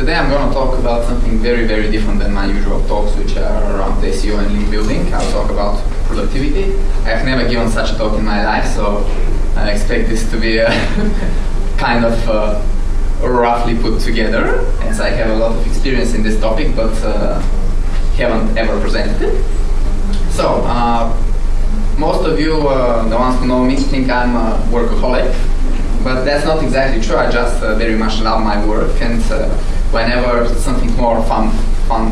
today I'm going to talk about something very, very different than my usual talks, which are around SEO and link building. I'll talk about productivity. I've never given such a talk in my life, so I expect this to be kind of roughly put together, as I have a lot of experience in this topic, but haven't ever presented it. So, most of you, the ones who know me, think I'm a workaholic, but that's not exactly true. I just very much love my work, and whenever something more fun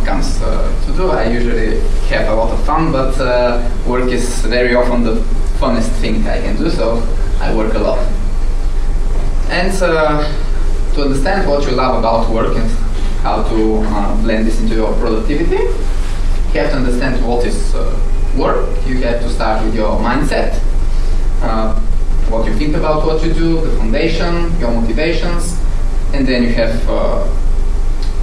comes to do, I usually have a lot of fun, but work is very often the funnest thing I can do, so I work a lot. And to understand what you love about work and how to blend this into your productivity, you have to understand what is work. You have to start with your mindset, what you think about what you do, the foundation, your motivations, and then you have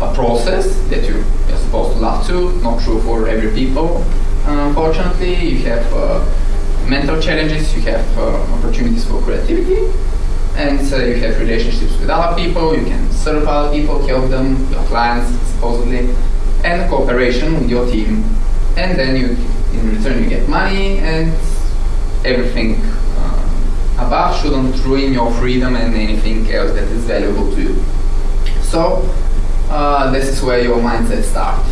a process that you're supposed to love too. Not true for every people, unfortunately. You have mental challenges, you have opportunities for creativity, and you have relationships with other people. You can serve other people, help them, your clients supposedly, and cooperation with your team. And then in return you get money, and everything above shouldn't ruin your freedom and anything else that is valuable to you. So this is where your mindset starts.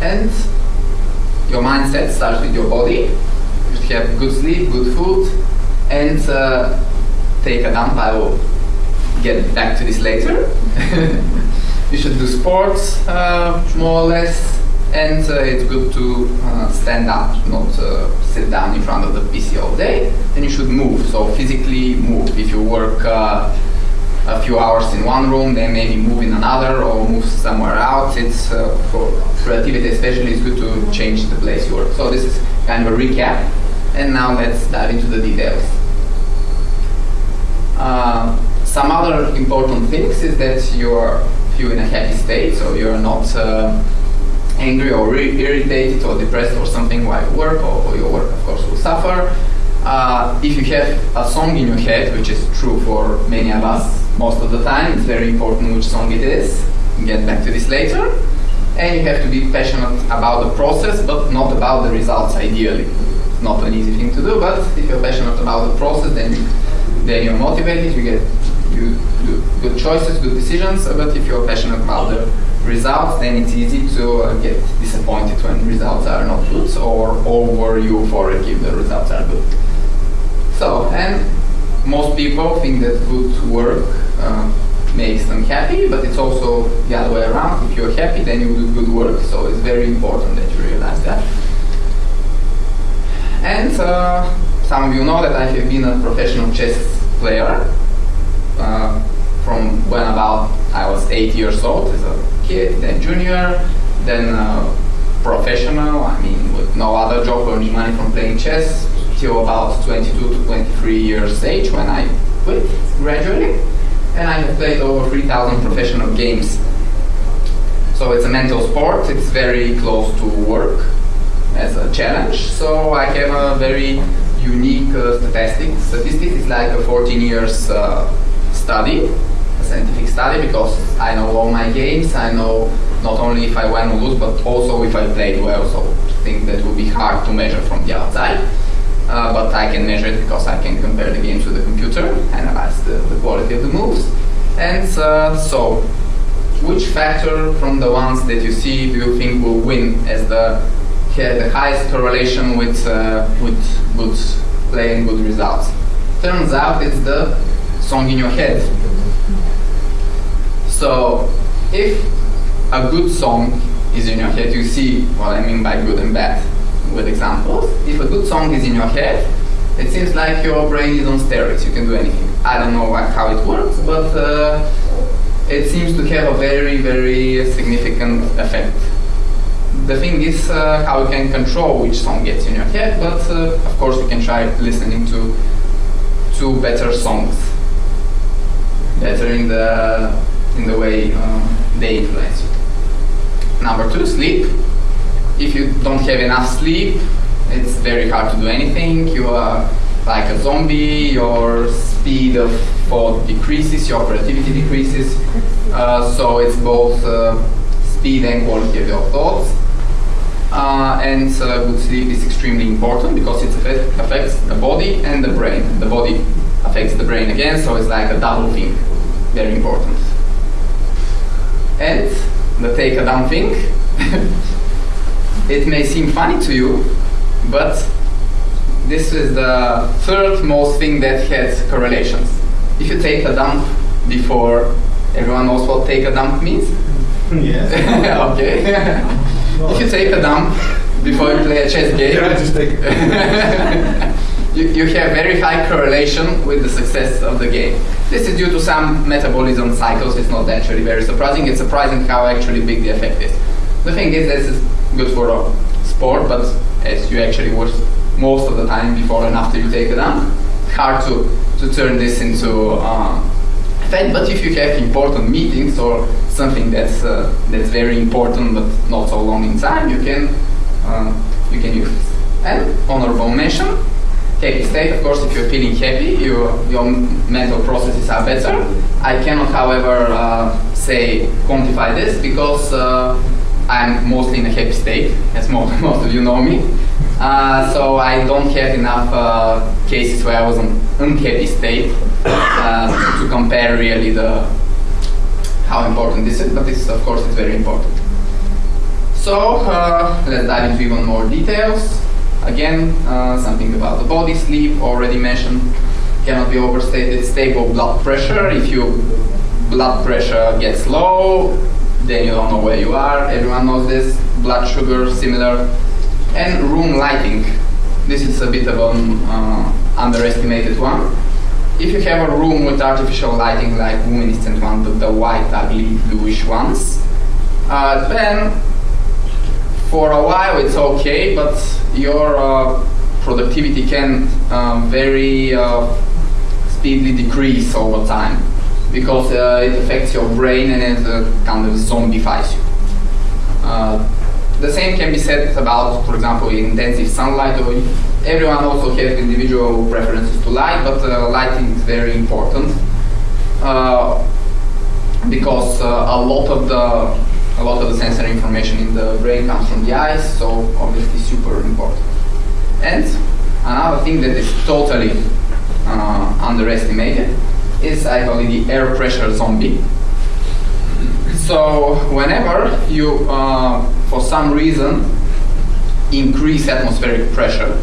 And your mindset starts with your body. You should have good sleep, good food, and take a dump. I will get back to this later. You should do sports, more or less, and it's good to stand up, not sit down in front of the PC all day. Then you should move, so physically move. If you work a few hours in one room, then maybe move in another or move somewhere else. It's for creativity especially, it's good to change the place you work. So this is kind of a recap, and now let's dive into the details. Some other important things is that you're in a happy state, so you're not angry or irritated or depressed or something while you work, or your work of course will suffer. If you have a song in your head, which is true for many of us most of the time, it's very important which song it is. We'll get back to this later. And you have to be passionate about the process, but not about the results ideally. Not an easy thing to do, but if you're passionate about the process, then you're motivated, you do good choices, good decisions. But if you're passionate about the results, then it's easy to get disappointed when results are not good, or over euphoric if the results are good. So, and most people think that good work makes them happy, but it's also the other way around. If you're happy, then you do good work, so it's very important that you realize that. And some of you know that I have been a professional chess player from when about I was 8 years old as a kid, then junior, then professional, I mean with no other job earning money from playing chess, till about 22 to 23 years age when I quit gradually. And I have played over 3,000 professional games. So it's a mental sport, it's very close to work as a challenge. So I have a very unique statistics. It's like a 14 years study, a scientific study, because I know all my games. I know not only if I win or lose, but also if I played well. So I think that would be hard to measure from the outside. But I can measure it because I can compare the games with the computer, analyze the quality of the moves. And so, which factor from the ones that you see do you think will win as the highest correlation with good play and good results? Turns out it's the song in your head. So, if a good song is in your head, you see what I mean by good and bad with examples. If a good song is in your head, it seems like your brain is on steroids. You can do anything. I don't know how it works, but it seems to have a very, very significant effect. The thing is how you can control which song gets in your head, but of course you can try listening to better songs, better in the way they influence you. Number 2, sleep. If you don't have enough sleep, it's very hard to do anything. You like a zombie, your speed of thought decreases, your creativity decreases. So it's both speed and quality of your thoughts. And good sleep is extremely important because it affects the body and the brain. The body affects the brain again, so it's like a double thing, very important. And the take a dumb thing, it may seem funny to you, but this is the third most thing that has correlations. If you take a dump before, everyone knows what take a dump means? Yes. Okay. If you take a dump before you play a chess game, Yeah, just take you have very high correlation with the success of the game. This is due to some metabolism cycles. It's not actually very surprising. It's surprising how actually big the effect is. The thing is, this is good for a sport, but as you actually watch most of the time before and after you take a dump, it's hard to turn this into effect. But if you have important meetings or something that's very important but not so long in time, you can use this. And honorable mention, happy state. Of course, if you're feeling happy, your mental processes are better. I cannot, however, quantify this because I'm mostly in a happy state, as most of you know me. So I don't have enough cases where I was in unhappy state to compare really how important this is, but this, of course, is very important. So let's dive into even more details. Again, something about the body, sleep, already mentioned, cannot be overstated. Stable blood pressure. If your blood pressure gets low, then you don't know where you are. Everyone knows this. Blood sugar, similar. And room lighting. This is a bit of an underestimated one. If you have a room with artificial lighting, like luminescent ones, the white, ugly, bluish ones, then for a while it's okay, but your productivity can very speedily decrease over time because it affects your brain and it kind of zombifies you. The same can be said about, for example, intensive sunlight. Everyone also has individual preferences to light, but lighting is very important because a lot of the sensory information in the brain comes from the eyes, so obviously super important. And another thing that is totally underestimated is, I call it the air pressure zombie. So whenever you, for some reason, increase atmospheric pressure,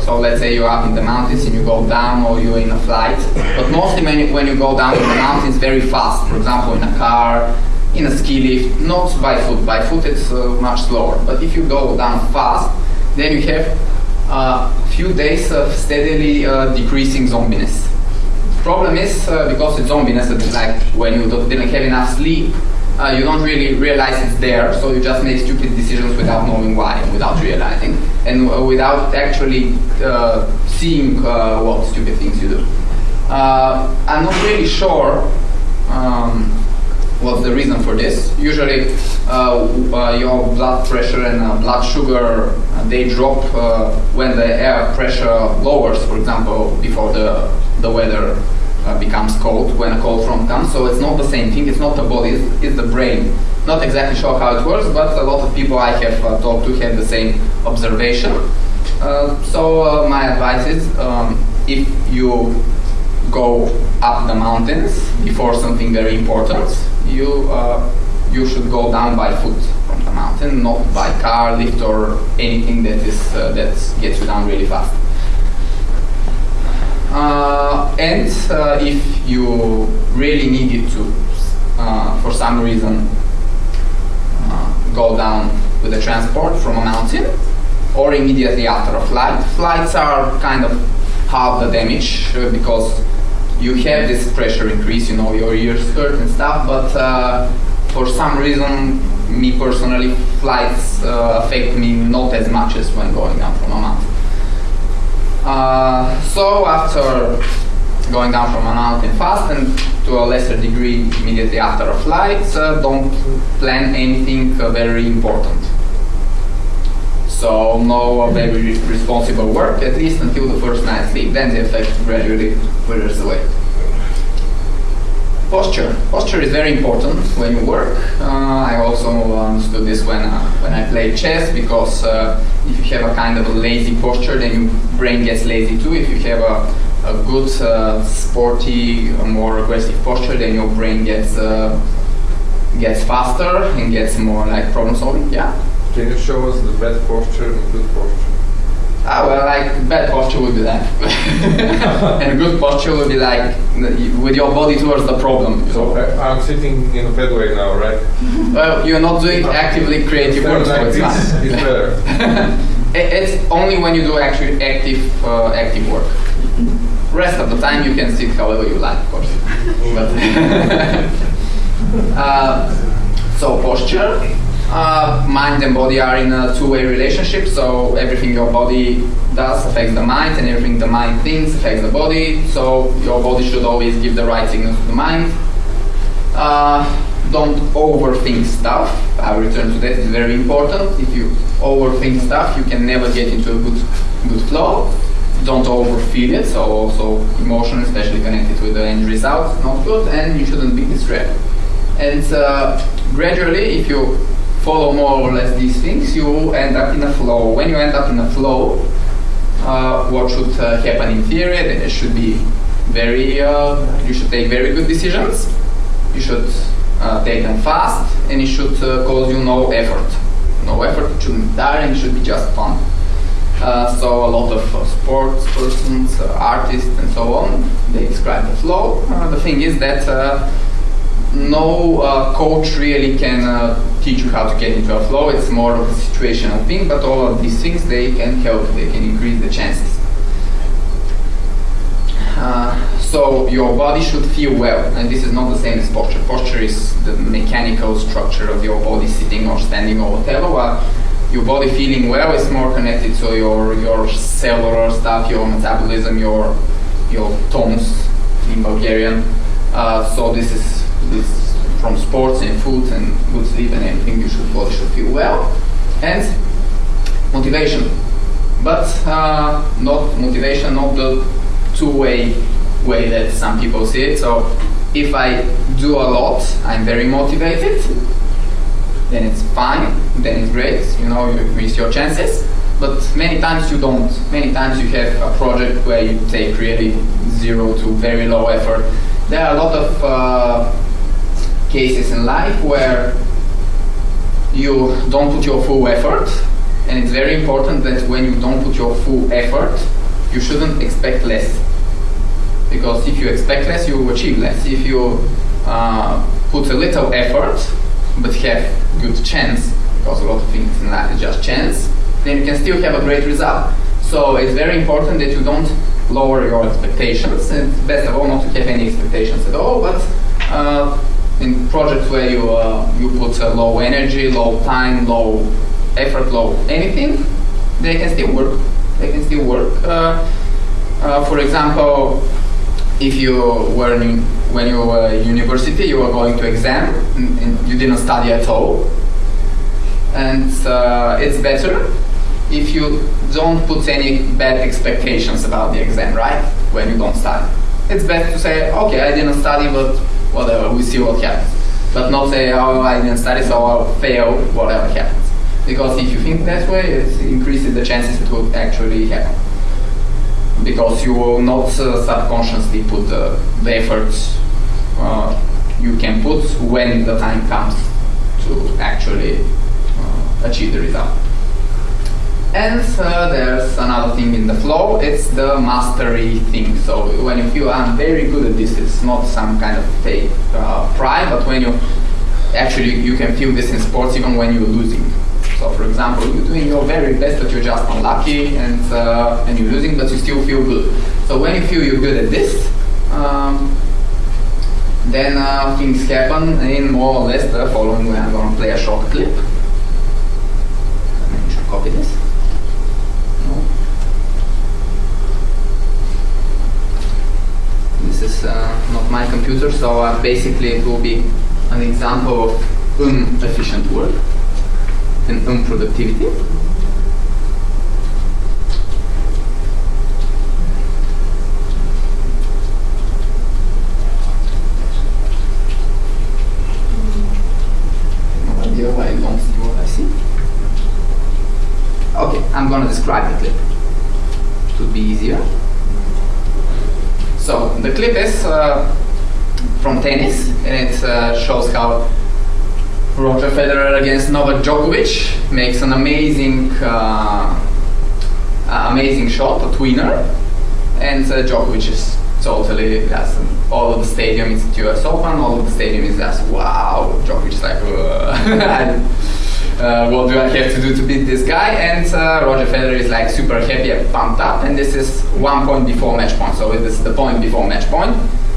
so let's say you're up in the mountains and you go down, or you're in a flight, but mostly when you go down in the mountains very fast, for example in a car, in a ski lift, not by foot. By foot it's much slower, but if you go down fast, then you have a few days of steadily decreasing zombiness. Problem is, because it's zombiness, it's like when you didn't have enough sleep, you don't really realize it's there, so you just make stupid decisions without knowing why, without realizing, and without actually seeing what stupid things you do. I'm not really sure what's the reason for this. Usually your blood pressure and blood sugar, they drop when the air pressure lowers, for example, before the weather becomes cold, when a cold front comes. So it's not the same thing, it's not the body, it's the brain. Not exactly sure how it works, but a lot of people I have talked to have the same observation. So my advice is, if you go up the mountains before something very important, you should go down by foot from the mountain, not by car, lift, or anything that gets you down really fast. And if you really needed to, for some reason, go down with a transport from a mountain, or immediately after a flight, flights are kind of half the damage because you have this pressure increase, you know, your ears hurt and stuff, but for some reason, me personally, flights affect me not as much as when going down from a mountain. So after going down from a mountain fast, and to a lesser degree immediately after a flight, don't plan anything very important. So So no very responsible work, at least until the first night's sleep. Then the effect gradually withers away. Posture. Posture is very important when you work. I also understood this when I played chess, because if you have a kind of a lazy posture, then your brain gets lazy too. If you have a good, sporty, more aggressive posture, then your brain gets faster and gets more like problem solving. Yeah. Can you show us the bad posture and good posture? Well, like bad posture would be that, and good posture would be like with your body towards the problem. So I'm sitting in a bad way now, right? Well, you're not doing actively creative work, so it's fine. It's better. It's only when you do actually active work. Rest of the time you can sit however you like, of course. But so posture. Mind and body are in a two-way relationship, so everything your body does affects the mind, and everything the mind thinks affects the body, so your body should always give the right signals to the mind. Don't overthink stuff. I'll return to that, it's very important. If you overthink stuff, you can never get into a good flow. Don't overfeel it, so also emotion, especially connected with the end result, not good, and you shouldn't be distracted. And gradually, if you follow more or less these things, you end up in a flow. When you end up in a flow, what should happen in theory? That it should be you should take very good decisions. You should take them fast, and it should cause you no effort. No effort, it shouldn't be tiring, it should be just fun. So a lot of sports persons, artists, and so on, they describe the flow. The thing is that no coach really can teach you how to get into a flow. It's more of a situational thing, but all of these things, they can help, they can increase the chances. So your body should feel well, and this is not the same as posture. Posture is the mechanical structure of your body sitting or standing or whatever, while your body feeling well is more connected to your cellular stuff, your metabolism, your tones in Bulgarian. So this from sports and food and good sleep and everything, your body should feel well. And motivation, but not motivation, not the two-way way that some people see it. So if I do a lot, I'm very motivated, then it's fine, then it's great, you increase your chances. But many times you don't. Many times you have a project where you take really 0 to very low effort. There are a lot of cases in life where you don't put your full effort, and it's very important that when you don't put your full effort, you shouldn't expect less. Because if you expect less, you achieve less. If you put a little effort, but have good chance, because a lot of things in life is just chance, then you can still have a great result. So it's very important that you don't lower your expectations, and best of all not to have any expectations at all, but in projects where you put low energy, low time, low effort, low anything, they can still work. They can still work. For example, if you were when you were in university, you were going to exam and you didn't study at all, and it's better if you don't put any bad expectations about the exam, right? When you don't study, it's better to say, okay, I didn't study, but whatever, we see what happens. But not say, oh, I didn't study, so I'll fail, whatever happens. Because if you think that way, it increases the chances it will actually happen. Because you will not subconsciously put the efforts you can put when the time comes to actually achieve the result. And there's another thing in the flow, it's the mastery thing. So when you feel I'm very good at this, it's not some kind of fake pride, but when you can feel this in sports even when you're losing. So for example, you're doing your very best, but you're just unlucky, and you're losing, but you still feel good. So when you feel you're good at this, then things happen in more or less the following way. I'm going to play a short clip. You should copy this. This is not my computer, so basically it will be an example of inefficient work and unproductivity. going to describe the clip. It would be easier. So the clip is from tennis, and it shows how Roger Federer against Novak Djokovic makes an amazing shot, a tweener, and Djokovic is totally, all of the stadium is US Open, all of the stadium is just, wow, Djokovic is like, what do I have to do to beat this guy? And Roger Federer is like super happy and pumped up, and this is 1 point before match point, so this is the point before match point.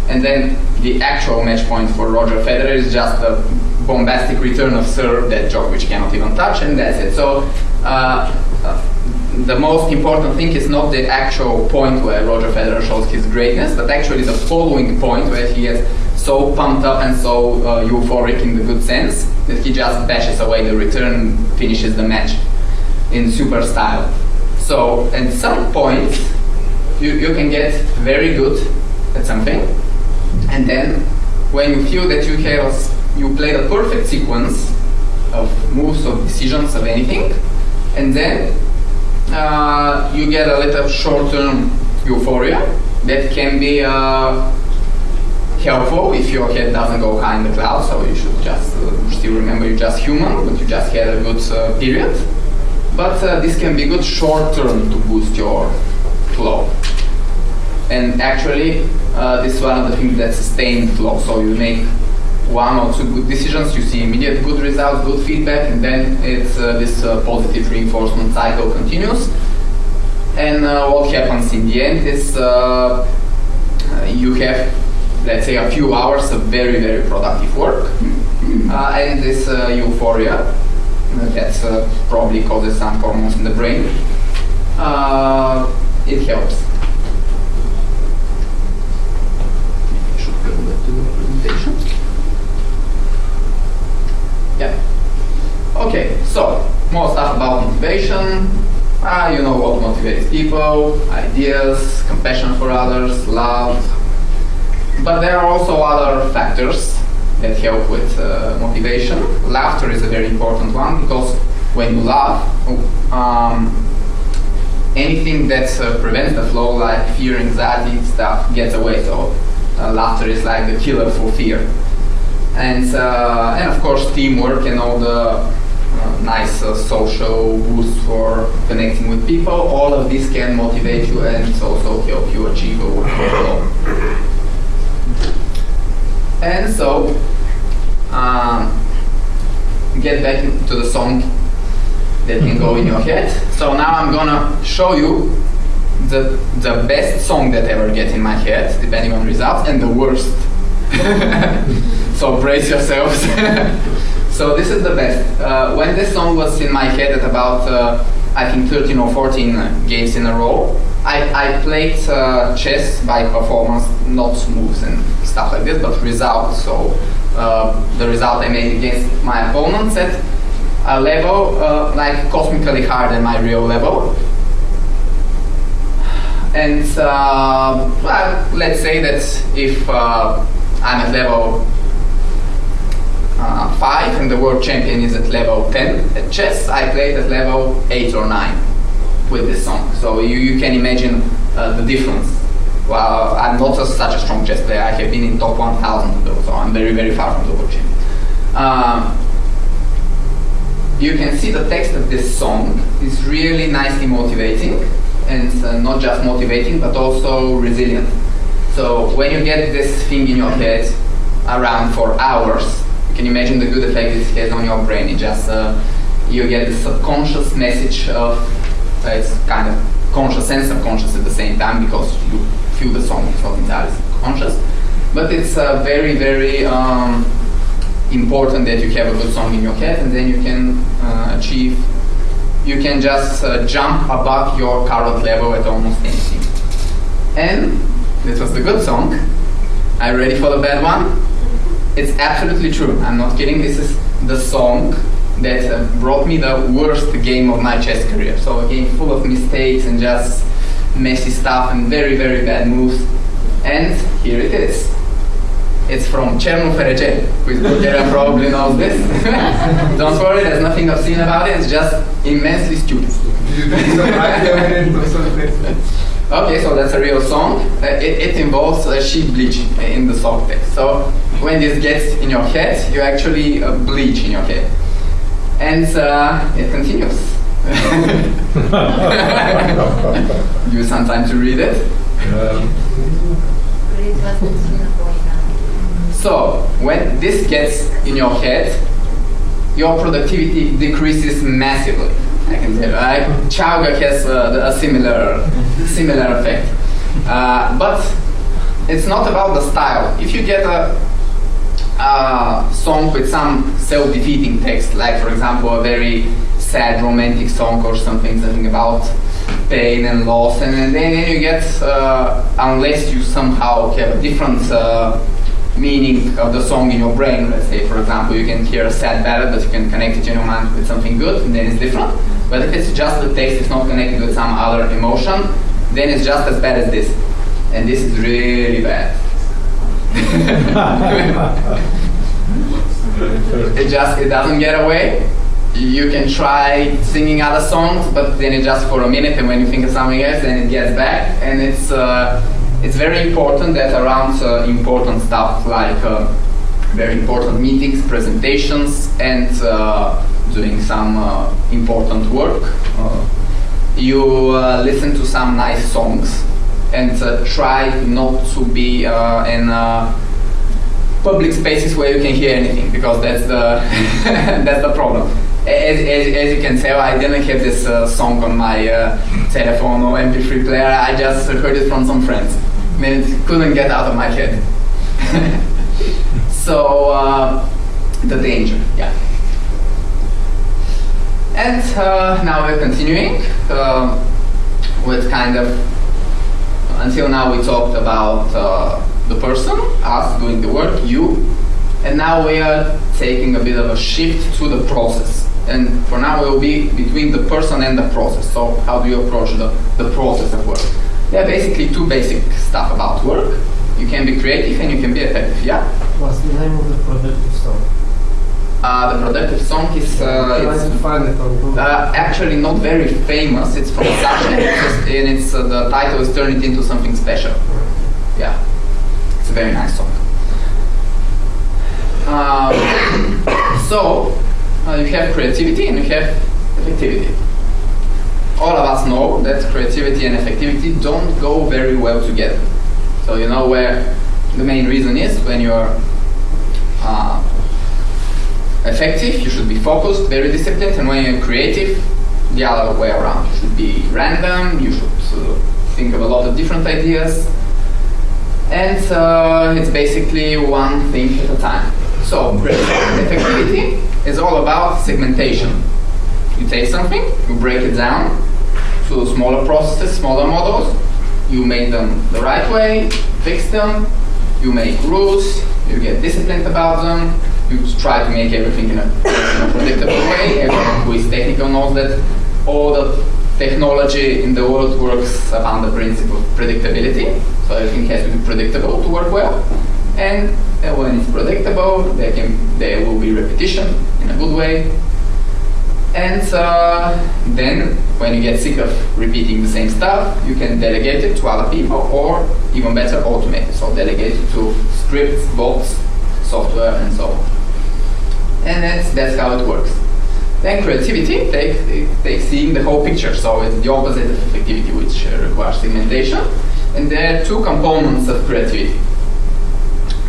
And then the actual match point for Roger Federer is just a bombastic return of serve that Djokovic cannot even touch, and that's it. So the most important thing is not the actual point where Roger Federer shows his greatness, but actually the following point where he gets so pumped up and so euphoric in the good sense that he just bashes away the return and finishes the match in super style. So at some point you can get very good at something, and then when you feel that you played a perfect sequence of moves, of decisions, of anything, and then you get a little short-term euphoria that can be helpful if your head doesn't go high in the clouds, so you should just still remember you're just human, but you just had a good period. But this can be good short-term to boost your flow. And actually, this is one of the things that sustain flow. So you make 1 or 2 good decisions, you see immediate good results, good feedback, and then it's this positive reinforcement cycle continues. And what happens in the end is you have, let's say, a few hours of very, very productive work, and this euphoria that probably causes some hormones in the brain, it helps. I should go back to the presentation. Yeah. Okay, so more stuff about motivation. You know what motivates people, ideas, compassion for others, love. But there are also other factors that help with motivation. Laughter is a very important one, because when you laugh, anything that prevents the flow, like fear, anxiety, stuff, gets away. So laughter is like the killer for fear. And of course teamwork and all the nice social boosts for connecting with people, all of this can motivate you and also help you achieve a working goal. And so, get back to the song that can go in your head. So now I'm gonna show you the best song that ever gets in my head, depending on results, and the worst. So brace yourselves. So this is the best. When this song was in my head at about, I think 13 or 14 games in a row, I played chess by performance, not moves and stuff like this, but results. So the result I made against my opponents at a level like cosmically higher than my real level. And well, let's say that if I'm at level 5 and the world champion is at level 10 at chess, I played at level 8 or 9 with this song. So you can imagine the difference. Well, I'm not such a strong chess player. I have been in top 1,000 though, so I'm very, very far from the world champion. You can see the text of this song is really nicely motivating, and not just motivating, but also resilient. So when you get this thing in your head around for hours, you can imagine the good effect this has on your brain. It just, you get the subconscious message of, it's kind of conscious and subconscious at the same time, because you feel the song, it's not entirely conscious. But it's very, very important that you have a good song in your head, and then you can achieve, you can just jump above your current level at almost anything. And this was the good song. Are you ready for the bad one? It's absolutely true. I'm not kidding. This is the song that brought me the worst game of my chess career. So a game full of mistakes and just messy stuff and very, very bad moves. And here it is. It's from Cherno Ferece, who is Bulgarian, probably knows this. Don't worry, there's nothing obscene about it. It's just immensely stupid. You did some idea or something. Okay, so that's a real song. It involves sheet bleach in the song text. So when this gets in your head, you actually bleach in your head. And it continues. Give you some time to read it. So when this gets in your head, your productivity decreases massively. I can say, right? Chavez has a similar effect. But it's not about the style. If you get a song with some self-defeating text, like for example a very sad romantic song or something about pain and loss, and then you get, unless you somehow have a different meaning of the song in your brain, let's say for example you can hear a sad ballad but you can connect it in your mind with something good, and then it's different. But if it's just the text, it's not connected with some other emotion, then it's just as bad as this. And this is really bad. It doesn't get away. You can try singing other songs, but then it's just for a minute, and when you think of something else, then it gets back. And it's very important that around important stuff like very important meetings, presentations, and doing some important work, you listen to some nice songs and try not to be in public spaces where you can hear anything, because that's the that's the problem. As you can tell, I didn't have this song on my telephone or MP3 player. I just heard it from some friends, and it couldn't get out of my head. So the danger, yeah. And now we're continuing with kind of, until now we talked about the person, us doing the work, you, and now we are taking a bit of a shift to the process. And for now we will be between the person and the process. So how do you approach the process of work? There are basically two basic stuff about work. You can be creative and you can be effective, yeah? What's the name of the productive song? The productive song is actually not very famous. It's from Sasha, and it's the title is Turn It Into Something Special. Yeah, it's a very nice song. So you have creativity and you have effectivity. All of us know that creativity and effectivity don't go very well together. So you know where the main reason is. When you're effective, you should be focused, very disciplined, and when you're creative, the other way around. You should be random, you should think of a lot of different ideas, and it's basically one thing at a time. So effectivity is all about segmentation. You take something, you break it down to smaller processes, smaller models, you make them the right way, fix them, you make rules, you get disciplined about them, you try to make everything in a predictable way. Everyone who is technical knows that all the technology in the world works upon the principle of predictability. So everything has to be predictable to work well. And when it's predictable, there will be repetition in a good way. And then when you get sick of repeating the same stuff, you can delegate it to other people, or even better, automate it. So delegate it to scripts, bots, software, and so on. And that's how it works. Then creativity takes seeing the whole picture. So it's the opposite of effectivity, which requires segmentation. And there are two components of creativity.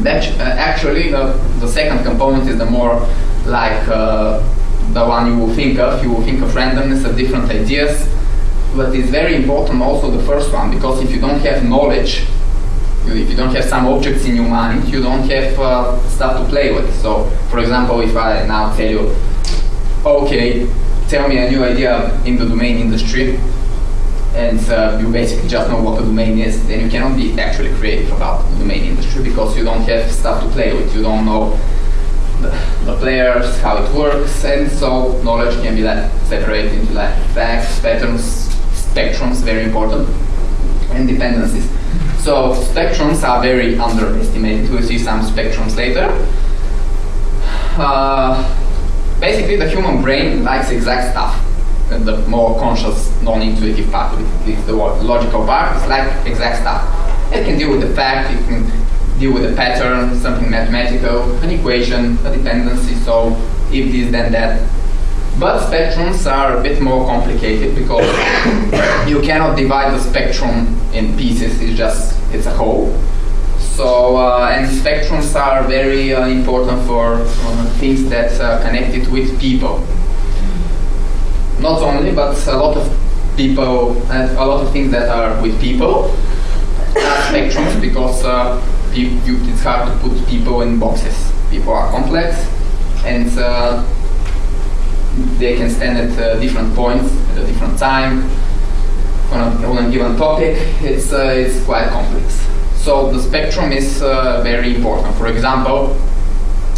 Actually, the second component is the more like the one you will think of. You will think of randomness, of different ideas. But it's very important also the first one, because if you don't have knowledge, if you don't have some objects in your mind, you don't have stuff to play with. So, for example, if I now tell you, okay, tell me a new idea in the domain industry, and you basically just know what a domain is, then you cannot be actually creative about the domain industry, because you don't have stuff to play with. You don't know the players, how it works, and so knowledge can be separated into facts, patterns, spectrums, very important, and dependencies. So spectrums are very underestimated. We'll see some spectrums later. Basically, the human brain likes exact stuff. the more conscious, non-intuitive part of it. It's the logical part. It's like exact stuff. It can deal with the fact, it can deal with a pattern, something mathematical, an equation, a dependency, so if this then that. But spectrums are a bit more complicated because you cannot divide the spectrum in pieces, it's a whole. So, and spectrums are very important for things that are connected with people. Not only, but a lot of people, a lot of things that are with people are spectrums because it's hard to put people in boxes. People are complex and they can stand at different points at a different time on a given topic. It's quite complex. So the spectrum is very important. For example,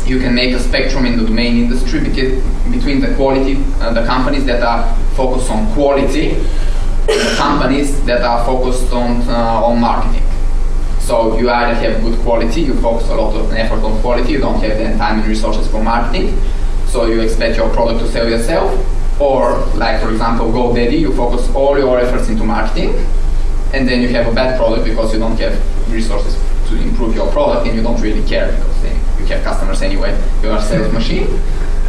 you can make a spectrum in the domain industry between the companies that are focused on quality and the companies that are focused on marketing. So you either have good quality, you focus a lot of effort on quality, you don't have then time and resources for marketing, so you expect your product to sell yourself, or like for example GoDaddy, you focus all your efforts into marketing, and then you have a bad product because you don't have resources to improve your product and you don't really care because you have customers anyway, you are a sales machine.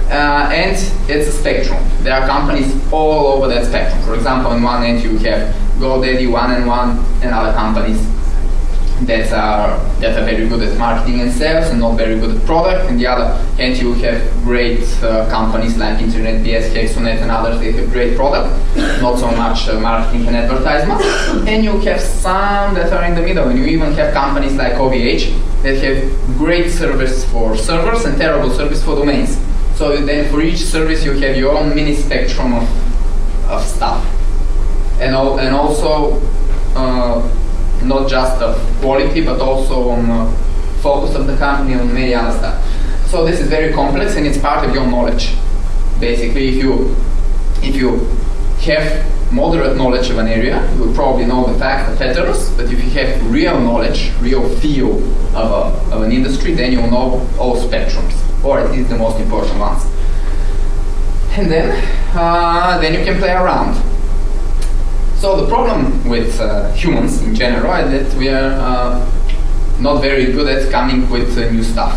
And it's a spectrum. There are companies all over that spectrum. For example, on one end you have GoDaddy, One and other companies that are very good at marketing and sales and not very good at product. On the other hand, you have great companies like Internet BS, Hexonet and others. They have great product, not so much marketing and advertisement. And you have some that are in the middle. And you even have companies like OVH that have great service for servers and terrible service for domains. So then for each service you have your own mini spectrum of stuff. And also not just of quality, but also on focus of the company on many other stuff. So this is very complex and it's part of your knowledge. Basically, if you have moderate knowledge of an area, you will probably know the fact, the patterns, but if you have real knowledge, real feel of an industry, then you will know all spectrums, or at least the most important ones. And then you can play around. So the problem with humans in general is that we are not very good at coming with new stuff.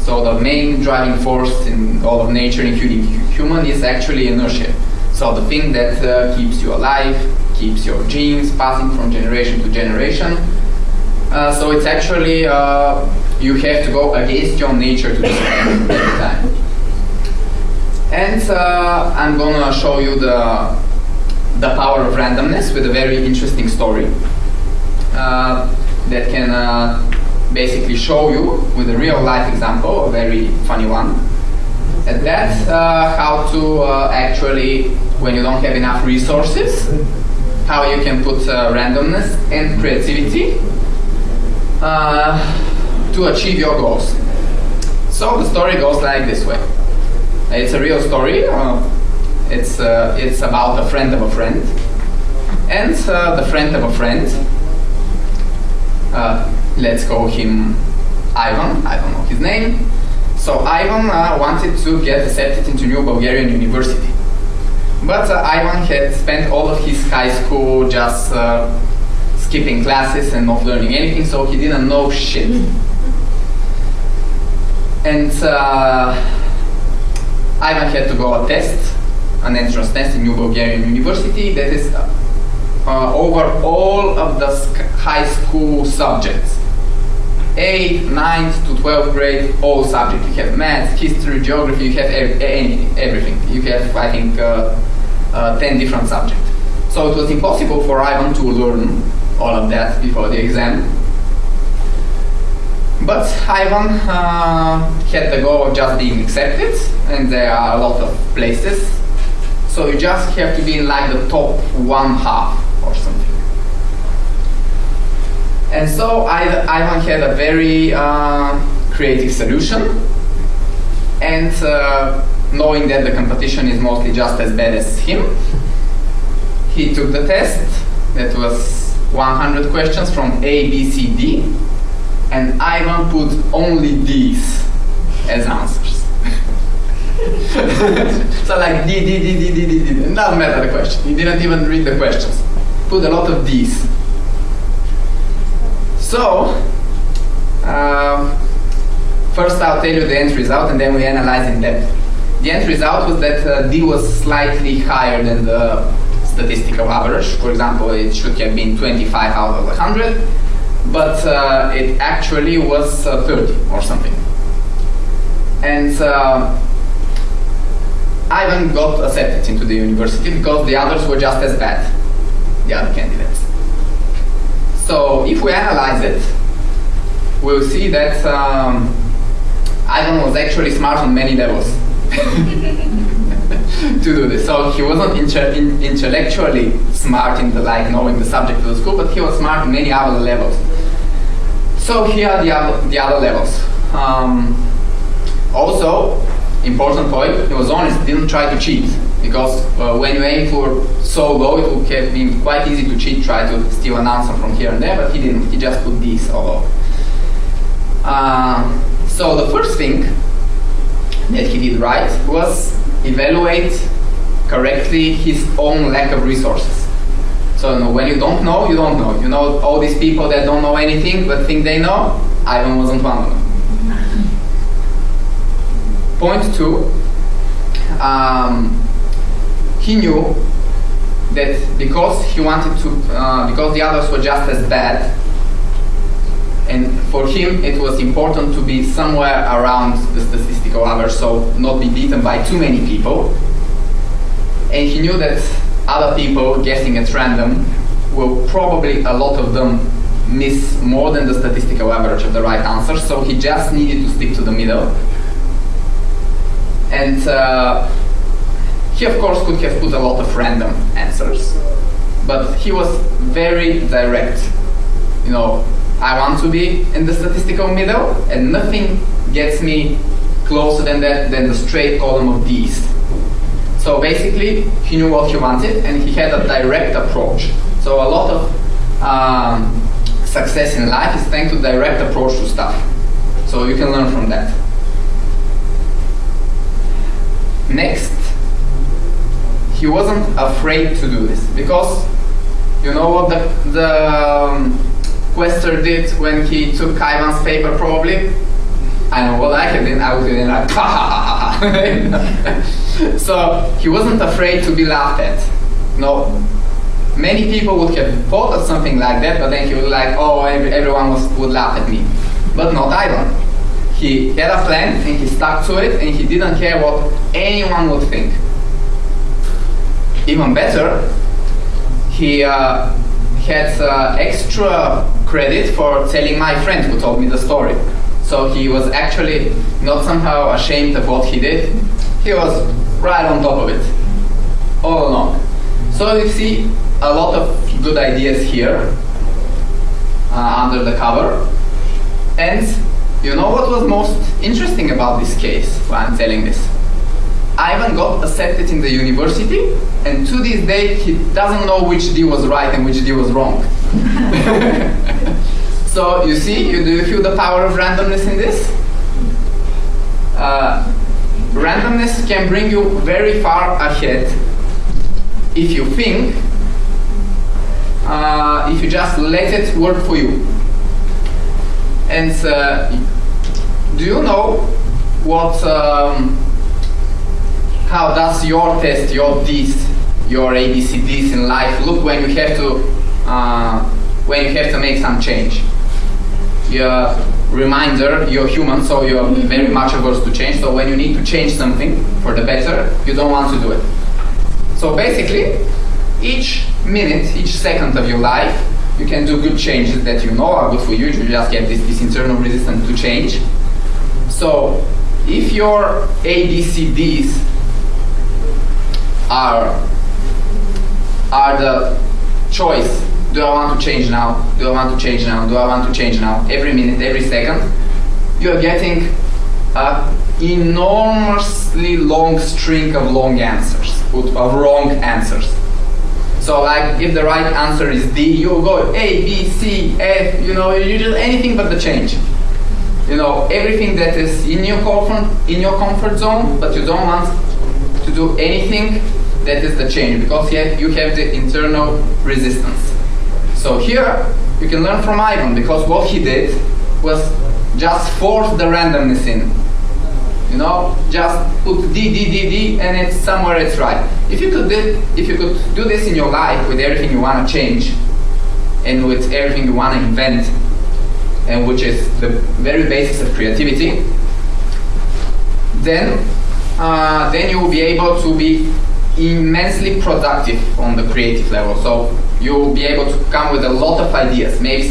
So the main driving force in all of nature, including human, is actually inertia. So the thing that keeps you alive, keeps your genes passing from generation to generation. So it's actually, you have to go against your nature to do something every time. And I'm gonna show you the power of randomness with a very interesting story that can basically show you with a real life example, a very funny one. And that's how to actually, when you don't have enough resources, how you can put randomness and creativity to achieve your goals. So the story goes like this way. It's a real story. It's about a friend of a friend. And the friend of a friend, let's call him Ivan, I don't know his name. So Ivan wanted to get accepted into New Bulgarian University. But Ivan had spent all of his high school just skipping classes and not learning anything, so he didn't know shit. And Ivan had to go a test, an entrance test in New Bulgarian University that is over all of the high school subjects. 8th, 9th to 12th grade, all subjects. You have math, history, geography, you have everything. You have, I think, 10 different subjects. So it was impossible for Ivan to learn all of that before the exam. But Ivan had the goal of just being accepted, and there are a lot of places. So you just have to be in like the top 1/2 or something. And so Ivan had a very creative solution, and knowing that the competition is mostly just as bad as him, he took the test that was 100 questions from A, B, C, D, and Ivan put only these as answers. So like D. It doesn't matter the question. He didn't even read the questions. Put a lot of D's. So, first I'll tell you the end result and then we analyze in depth. The end result was that D was slightly higher than the statistical average. For example, it should have been 25 out of 100, but it actually was 30 or something. And Ivan got accepted into the university because the others were just as bad, the other candidates. So if we analyze it, we'll see that Ivan was actually smart on many levels to do this. So he wasn't intellectually smart in the knowing the subject of the school, but he was smart in many other levels. So here are the other levels. Also, important point, he was honest, didn't try to cheat, because when you aim for so low, it would have been quite easy to cheat, try to steal an answer from here and there, but he didn't, he just put these all over. So the first thing that he did right was evaluate correctly his own lack of resources. So when you don't know, you don't know. You know all these people that don't know anything but think they know? Ivan wasn't one of them. Point two, he knew that because he wanted to, because the others were just as bad, and for him it was important to be somewhere around the statistical average, so not be beaten by too many people. And he knew that other people guessing at random will probably, a lot of them, miss more than the statistical average of the right answer, so he just needed to stick to the middle. And he of course could have put a lot of random answers, but he was very direct. You know, I want to be in the statistical middle, and nothing gets me closer than that, than the straight column of D's. So basically, he knew what he wanted, and he had a direct approach. So a lot of success in life is thanks to direct approach to stuff. So you can learn from that. Next, he wasn't afraid to do this, because you know what the quester did when he took Ivan's paper, probably? I know what I had done. I would have been like, ha ha ha ha. So he wasn't afraid to be laughed at. No, many people would have thought of something like that, but then he was like, oh, everyone would laugh at me. But not Ivan. He had a plan and he stuck to it, and he didn't care what anyone would think. Even better, he had extra credit for telling my friend who told me the story. So he was actually not somehow ashamed of what he did. He was right on top of it, all along. So you see a lot of good ideas here under the cover. And you know what was most interesting about this case when I'm telling this? Ivan got accepted in the university, and to this day he doesn't know which D was right and which D was wrong. So you see, do you feel the power of randomness in this? Randomness can bring you very far ahead if you think, if you just let it work for you. And do you know what, how does your test, your D's, your ABCDs in life look when you have to make some change? Your reminder, you're human, so you're very much averse to change. So when you need to change something for the better, you don't want to do it. So basically, each minute, each second of your life, you can do good changes that you know are good for you. You just get this internal resistance to change. So if your ABCDs are the choice, do I want to change now? Do I want to change now? Do I want to change now? Every minute, every second, you are getting an enormously long string of long answers, of wrong answers. So like if the right answer is D, you go A, B, C, F, you know, you do anything but the change. everything that is in your comfort zone, but you don't want to do anything that is the change, because you have the internal resistance. So here you can learn from Ivan, because what he did was just force the randomness in. Just put D, and it's somewhere it's right. If you could do this in your life with everything you want to change, and with everything you want to invent, and which is the very basis of creativity, then you will be able to be immensely productive on the creative level. So you will be able to come with a lot of ideas. Maybe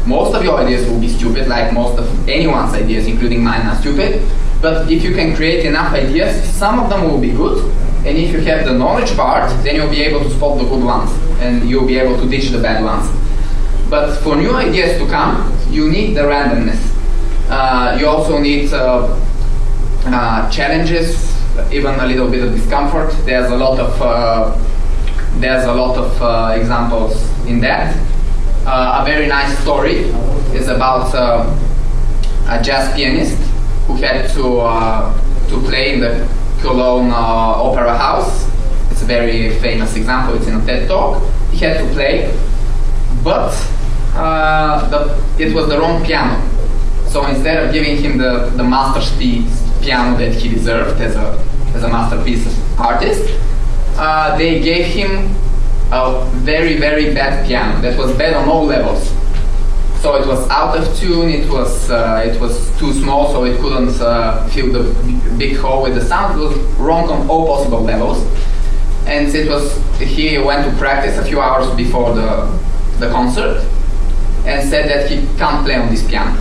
most of your ideas will be stupid, like most of anyone's ideas, including mine, are stupid. But if you can create enough ideas, some of them will be good. And if you have the knowledge part, then you'll be able to spot the good ones, and you'll be able to ditch the bad ones. But for new ideas to come, you need the randomness. You also need challenges, even a little bit of discomfort. There's a lot of examples in that. A very nice story is about a jazz pianist who had to play in the Cologne Opera House. It's a very famous example. It's in a TED Talk. He had to play, but it was the wrong piano. So instead of giving him the masterpiece piano that he deserved as a masterpiece artist, they gave him a very, very bad piano that was bad on all levels. So it was out of tune. It was too small, so it couldn't fill the big hole with the sound. It was wrong on all possible levels. And he went to practice a few hours before the concert, and said that he can't play on this piano.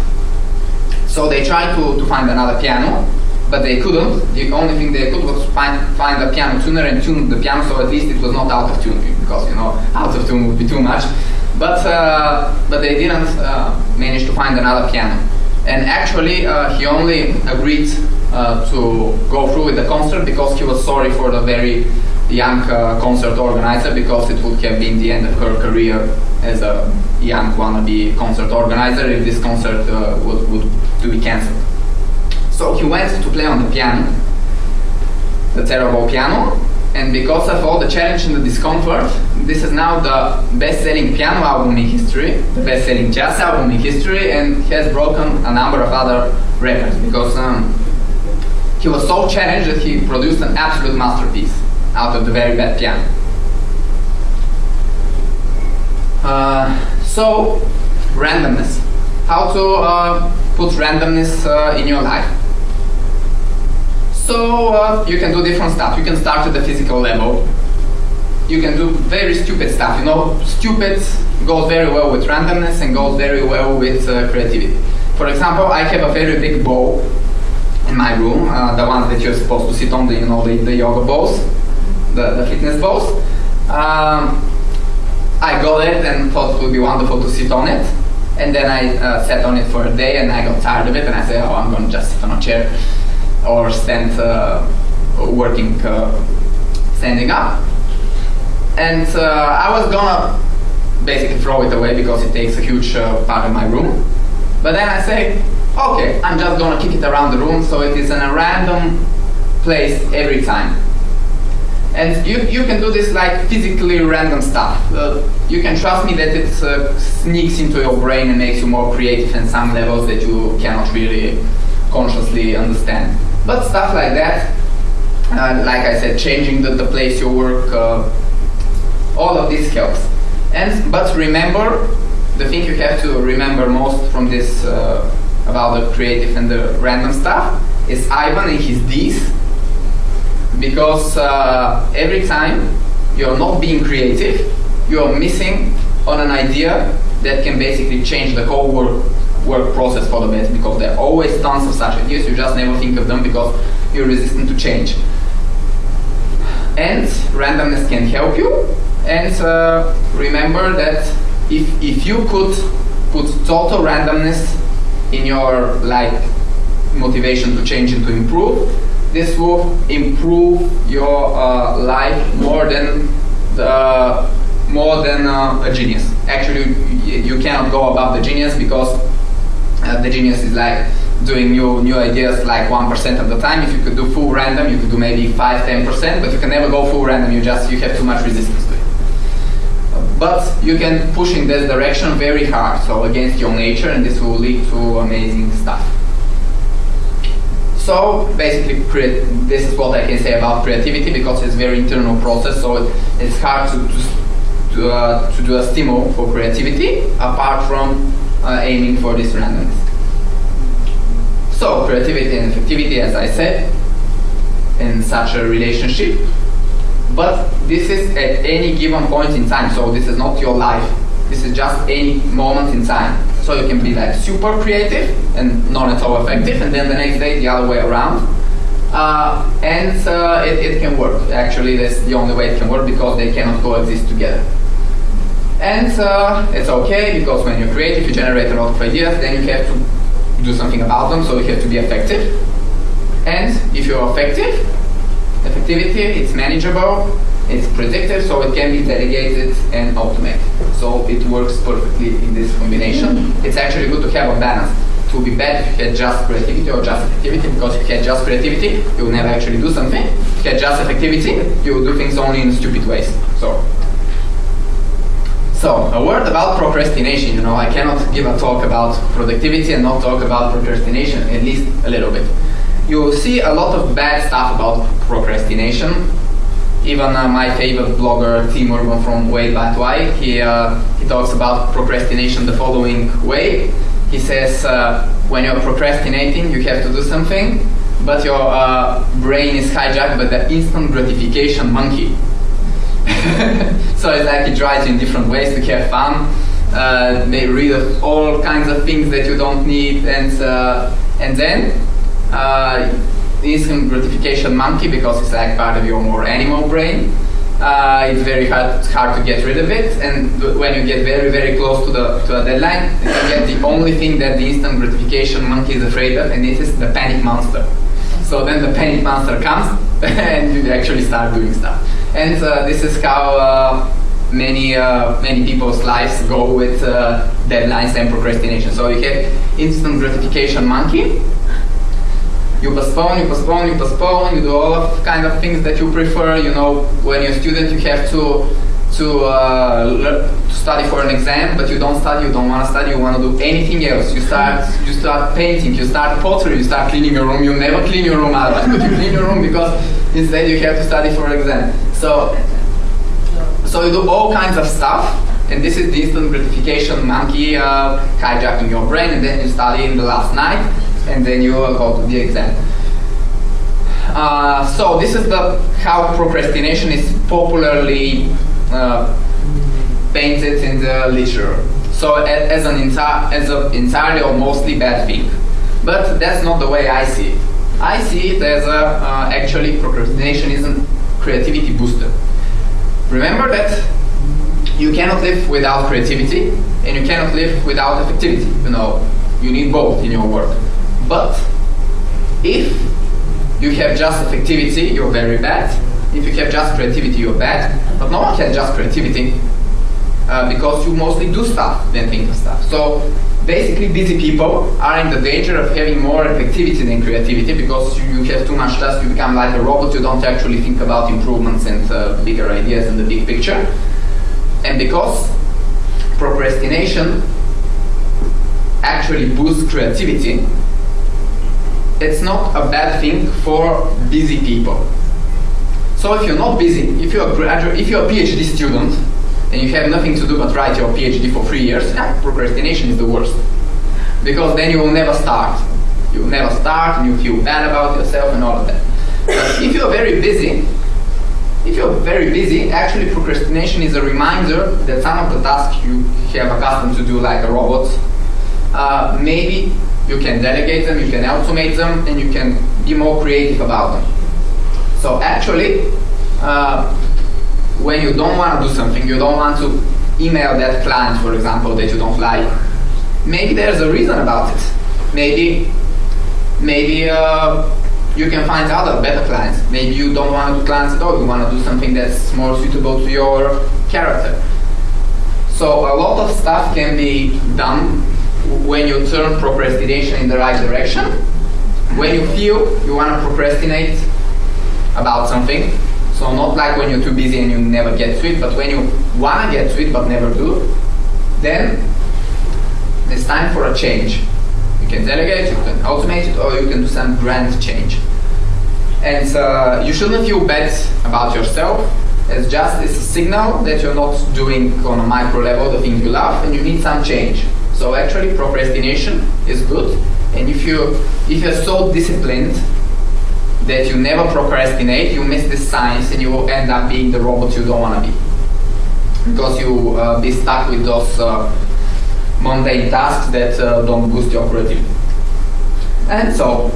So they tried to find another piano, but they couldn't. The only thing they could was find a piano tuner and tune the piano, so at least it was not out of tune, because out of tune would be too much. But they didn't manage to find another piano. And actually, he only agreed to go through with the concert because he was sorry for the very young concert organizer, because it would have been the end of her career as a young wannabe concert organizer if this concert would to be cancelled. So he went to play on the piano, the terrible piano, and because of all the challenge and the discomfort, this is now the best-selling piano album in history, the best-selling jazz album in history, and has broken a number of other records, because he was so challenged that he produced an absolute masterpiece out of the very bad piano. So, randomness. How to put randomness in your life. So, you can do different stuff. You can start at the physical level. You can do very stupid stuff. Stupid goes very well with randomness and goes very well with creativity. For example, I have a very big ball in my room, the ones that you're supposed to sit on, the yoga balls, the fitness balls. I got it and thought it would be wonderful to sit on it, and then I sat on it for a day and I got tired of it, and I said, I'm going to just sit on a chair or stand working standing up. And I was gonna basically throw it away because it takes a huge part of my room. But then I say, okay, I'm just gonna kick it around the room so it is in a random place every time. And you can do this like physically random stuff. You can trust me that it sneaks into your brain and makes you more creative in some levels that you cannot really consciously understand. But stuff like that, like I said, changing the place you work, all of this helps. But remember, the thing you have to remember most from this about the creative and the random stuff is Ivan and his D's. Because every time you're not being creative, you're missing on an idea that can basically change the whole work process for the best, because there are always tons of such ideas, you just never think of them because you're resistant to change. And randomness can help you, and remember that if you could put total randomness in your motivation to change and to improve, this will improve your life more than a genius. Actually, you cannot go above the genius, because the genius is like doing new ideas like 1% of the time. If you could do full random, you could do maybe 5-10%, but you can never go full random. You have too much resistance to it. But you can push in this direction very hard, so against your nature, and this will lead to amazing stuff. So basically, this is what I can say about creativity, because it's a very internal process. So it's hard to do a stimul for creativity apart from aiming for this randomness. So creativity and effectivity, as I said, in such a relationship. But this is at any given point in time. So this is not your life. This is just any moment in time. So you can be like super creative and not at all effective, and then the next day the other way around. It can work. Actually, that's the only way it can work, because they cannot coexist together. And it's okay, because when you're creative, you generate a lot of ideas, then you have to do something about them, so you have to be effective. And if you're effective, effectivity, it's manageable, it's predictive, so it can be delegated and automated. So it works perfectly in this combination. It's actually good to have a balance. It would be bad if you had just creativity or just effectivity, because if you had just creativity, you would never actually do something. If you had just effectivity, you would do things only in stupid ways. So a word about procrastination. You know, I cannot give a talk about productivity and not talk about procrastination, at least a little bit. You will see a lot of bad stuff about procrastination. Even my favorite blogger, Tim Urban from Way By Why, he talks about procrastination the following way. He says, when you're procrastinating, you have to do something, but your brain is hijacked by the instant gratification monkey. So it's like it drives you in different ways to have fun. They read all kinds of things that you don't need, and then instant gratification monkey, because it's like part of your more animal brain. It's very hard to get rid of it, and when you get very, very close to a deadline, you get the only thing that the instant gratification monkey is afraid of, and it is the panic monster. So then the panic monster comes, and you actually start doing stuff. And this is how many people's lives go with deadlines and procrastination. So you have instant gratification monkey. You postpone, you do all of kind of things that you prefer. You know, when you're a student, you have to study for an exam, but you don't study, you don't want to study, you want to do anything else. You start painting, you start pottery, you start cleaning your room. You never clean your room otherwise, but you clean your room because instead you have to study for an exam. So you do all kinds of stuff, and this is the instant gratification monkey hijacking your brain, and then you study in the last night, and then you go to the exam. So this is how procrastination is popularly painted in the literature. So as an entirely or mostly bad thing. But that's not the way I see it. I see it as actually procrastination is a creativity booster. Remember that you cannot live without creativity, and you cannot live without effectivity. You know, you need both in your work. But if you have just effectivity, you're very bad. If you have just creativity, you're bad. But no one has just creativity, because you mostly do stuff than think of stuff. So basically, busy people are in the danger of having more effectivity than creativity, because you have too much tasks, you become like a robot, you don't actually think about improvements and bigger ideas in the big picture. And because procrastination actually boosts creativity, it's not a bad thing for busy people. So if you're not busy, if you're a graduate, if you're a PhD student, and you have nothing to do but write your PhD for 3 years, procrastination is the worst. Because then you will never start. You will never start, and you feel bad about yourself and all of that. But if you're very busy, actually procrastination is a reminder that some of the tasks you have accustomed to do like a robot, maybe you can delegate them, you can automate them, and you can be more creative about them. So actually, when you don't want to do something, you don't want to email that client, for example, that you don't like, maybe there's a reason about it. Maybe you can find other better clients. Maybe you don't want to do clients at all, you want to do something that's more suitable to your character. So a lot of stuff can be done when you turn procrastination in the right direction, when you feel you want to procrastinate about something, so not like when you're too busy and you never get to it, but when you want to get to it but never do, then it's time for a change. You can delegate, you can automate it, or you can do some grand change. And you shouldn't feel bad about yourself. It's a signal that you're not doing on a micro level the things you love, and you need some change. So actually, procrastination is good. And if you're so disciplined that you never procrastinate, you miss this science, and you will end up being the robot you don't want to be, because you be stuck with those mundane tasks that don't boost your creativity. And so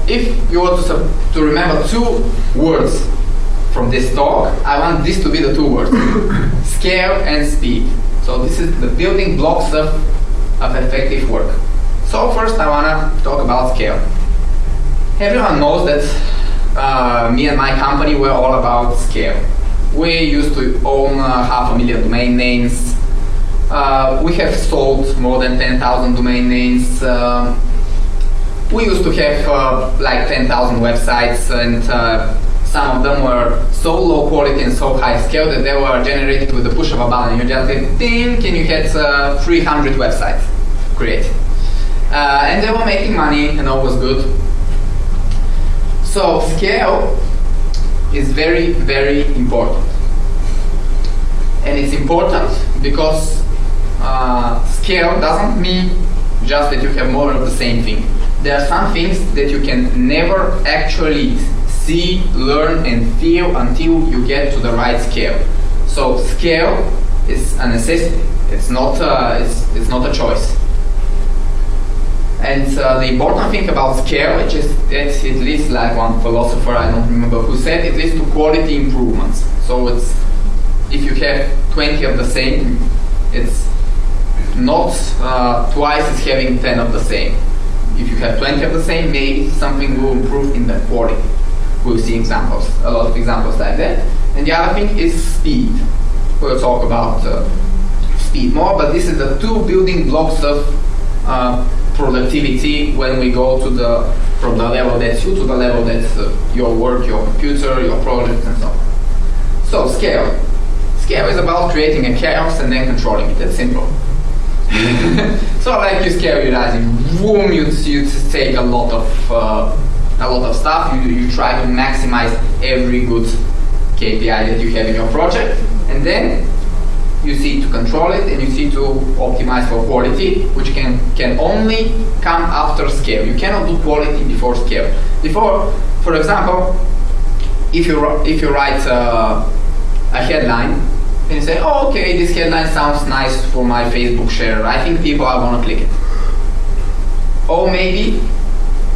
if you were to remember 2 words from this talk, I want this to be the 2 words: scale and speed. So this is the building blocks of effective work. So first I want to talk about scale. Everyone knows that me and my company were all about scale. We used to own 500,000 domain names. We have sold more than 10,000 domain names. We used to have like 10,000 websites, and some of them were so low quality and so high scale that they were generated with the push of a button. You just did ding, and you had 300 websites created. And they were making money, and all was good. So scale is very, very important. And it's important because scale doesn't mean just that you have more of the same thing. There are some things that you can never actually see, learn, and feel until you get to the right scale. So scale is a necessity. It's not a choice. And the important thing about scale, which is that it leads, like one philosopher, I don't remember who said, it leads to quality improvements. So it's, if you have 20 of the same, it's not twice as having 10 of the same. If you have 20 of the same, maybe something will improve in the quality. We'll see examples, a lot of examples like that. And the other thing is speed. We'll talk about speed more, but this is the 2 building blocks of productivity when we go to from the level that's you to the level that's your work, your computer, your project, and so on. So scale. Scale is about creating a chaos and then controlling it. That's simple. So like you scale your eyes, boom, you take a lot of stuff. You try to maximize every good KPI that you have in your project, and then you see to control it, and you see to optimize for quality, which can only come after scale. You cannot do quality before scale. Before, for example, if you write a headline, and you say, oh, okay, this headline sounds nice for my Facebook share. I think people are going to click it. Or maybe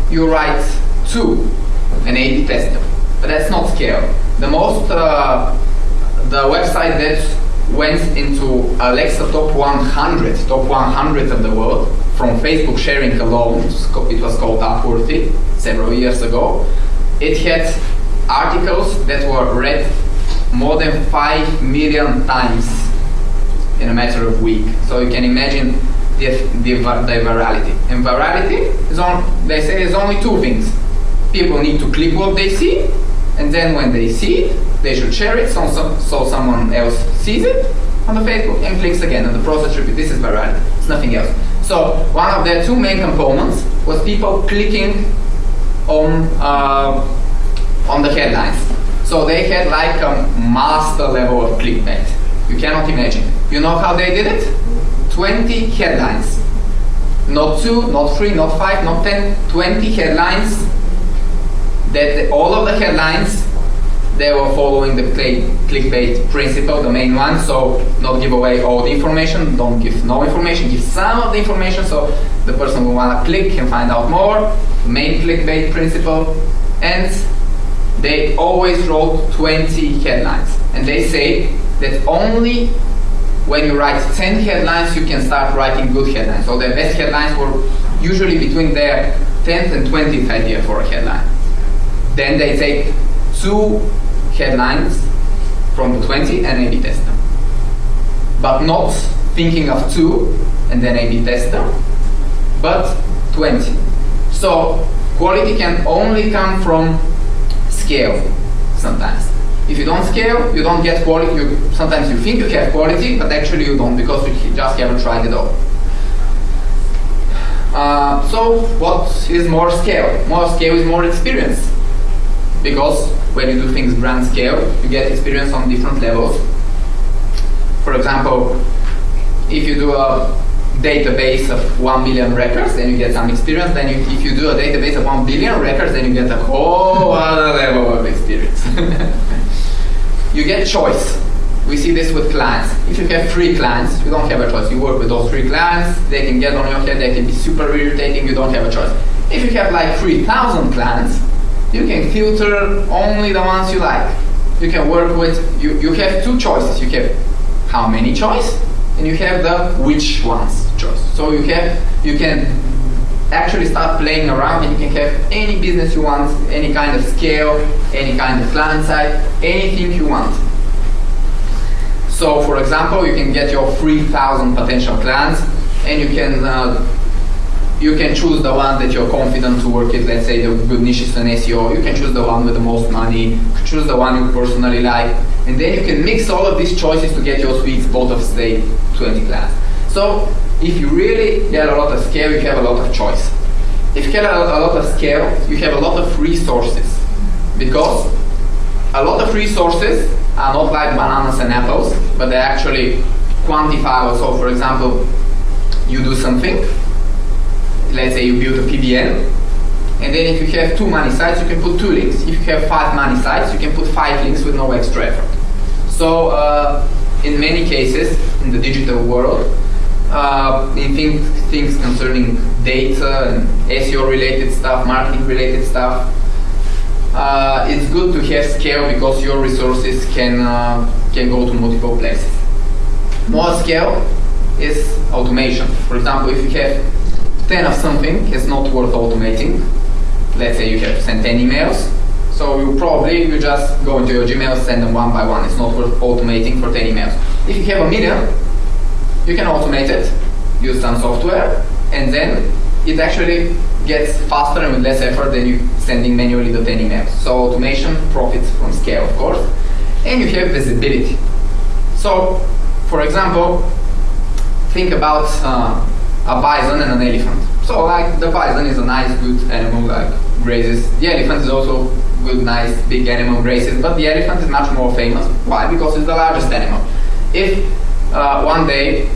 you write 2, an A/B tester, but that's not scale. The website that went into Alexa top 100 of the world from Facebook sharing alone, it was called Upworthy several years ago. It had articles that were read more than 5 million times in a matter of week. So you can imagine the virality. And virality they say is only 2 things. People need to click what they see, and then when they see it, they should share it so someone else sees it on the Facebook and clicks again, and the process repeats. This is virality. It's nothing else. So one of their 2 main components was people clicking on the headlines. So they had like a master level of clickbait. You cannot imagine. You know how they did it? 20 headlines. Not 2, not 3, not 5, not 10, 20 headlines. That all of the headlines, they were following the clickbait principle, the main one. So not give away all the information, don't give no information, give some of the information so the person will want to click and find out more. The main clickbait principle. And they always wrote 20 headlines. And they say that only when you write 10 headlines, you can start writing good headlines. So the best headlines were usually between their 10th and 20th idea for a headline. Then they take 2 headlines from the 20 and A/B test them. But not thinking of 2 and then A/B test them. but 20. So quality can only come from scale sometimes. If you don't scale, you don't get quality. Sometimes you think you have quality, but actually you don't, because you just haven't tried it all. So what is more scale? More scale is more experience. Because when you do things grand scale, you get experience on different levels. For example, if you do a database of 1 million records, then you get some experience. Then if you do a database of 1 billion records, then you get a whole other level of experience. You get choice. We see this with clients. If you have 3 clients, you don't have a choice. You work with those 3 clients, they can get on your head, they can be super irritating, you don't have a choice. If you have like 3,000 clients, you can filter only the ones you like. You can work with, you have 2 choices. You have how many choice, and you have the which ones choice. So you can actually start playing around, and you can have any business you want, any kind of scale, any kind of client side, anything you want. So for example, you can get your 3,000 potential clients, and you can choose the one that you're confident to work with. Let's say the good niche is an SEO. You can choose the one with the most money, choose the one you personally like, and then you can mix all of these choices to get your sweet spot of, say, 20 clients. So if you really get a lot of scale, you have a lot of choice. If you have a lot of scale, you have a lot of resources, because a lot of resources are not like bananas and apples, but they actually quantifiable. So for example, you do something, let's say you build a PBN, and then if you have 2 money sites, you can put 2 links. If you have 5 money sites, you can put 5 links with no extra effort. So in many cases in the digital world, in things concerning data and SEO related stuff, marketing related stuff, it's good to have scale, because your resources can go to multiple places. More scale is automation. For example, if you have 10 of something, it's not worth automating. Let's say you have to send 10 emails, so you just go into your Gmail, send them one by one. It's not worth automating for 10 emails. If you have 1 million, you can automate it, use some software, and then it actually gets faster and with less effort than you sending manually the 10 emails. So automation profits from scale, of course, and you have visibility. So, for example, think about a bison and an elephant. So like the bison is a nice, good animal, like grazes. The elephant is also good, nice, big animal, grazes, but the elephant is much more famous. Why? Because it's the largest animal. If one day